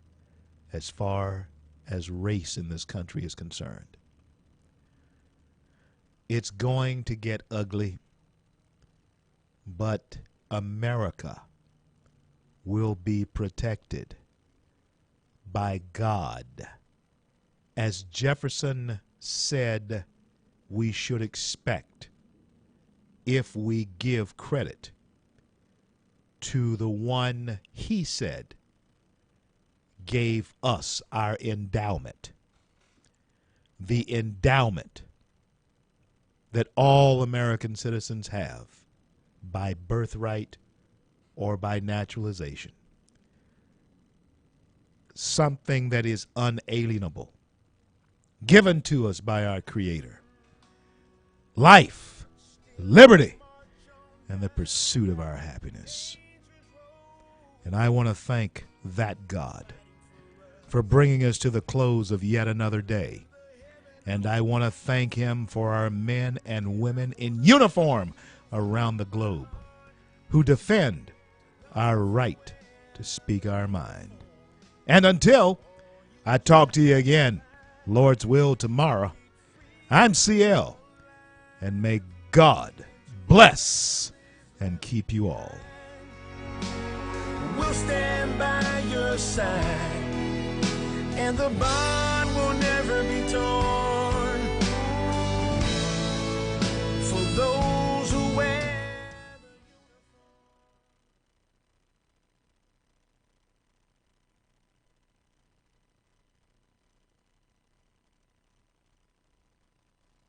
as far as race in this country is concerned. It's going to get ugly, but America will be protected by God. As Jefferson said, we should expect, if we give credit to the one he said gave us our endowment, the endowment that all American citizens have by birthright or by naturalization, something that is unalienable, given to us by our Creator. Life, liberty, and the pursuit of our happiness. And I want to thank that God for bringing us to the close of yet another day. And I want to thank him for our men and women in uniform around the globe who defend our right to speak our mind. And until I talk to you again, Lord's will, tomorrow, I'm CL. And may God bless and keep you all. We'll stand by your side, and the bond will never be torn.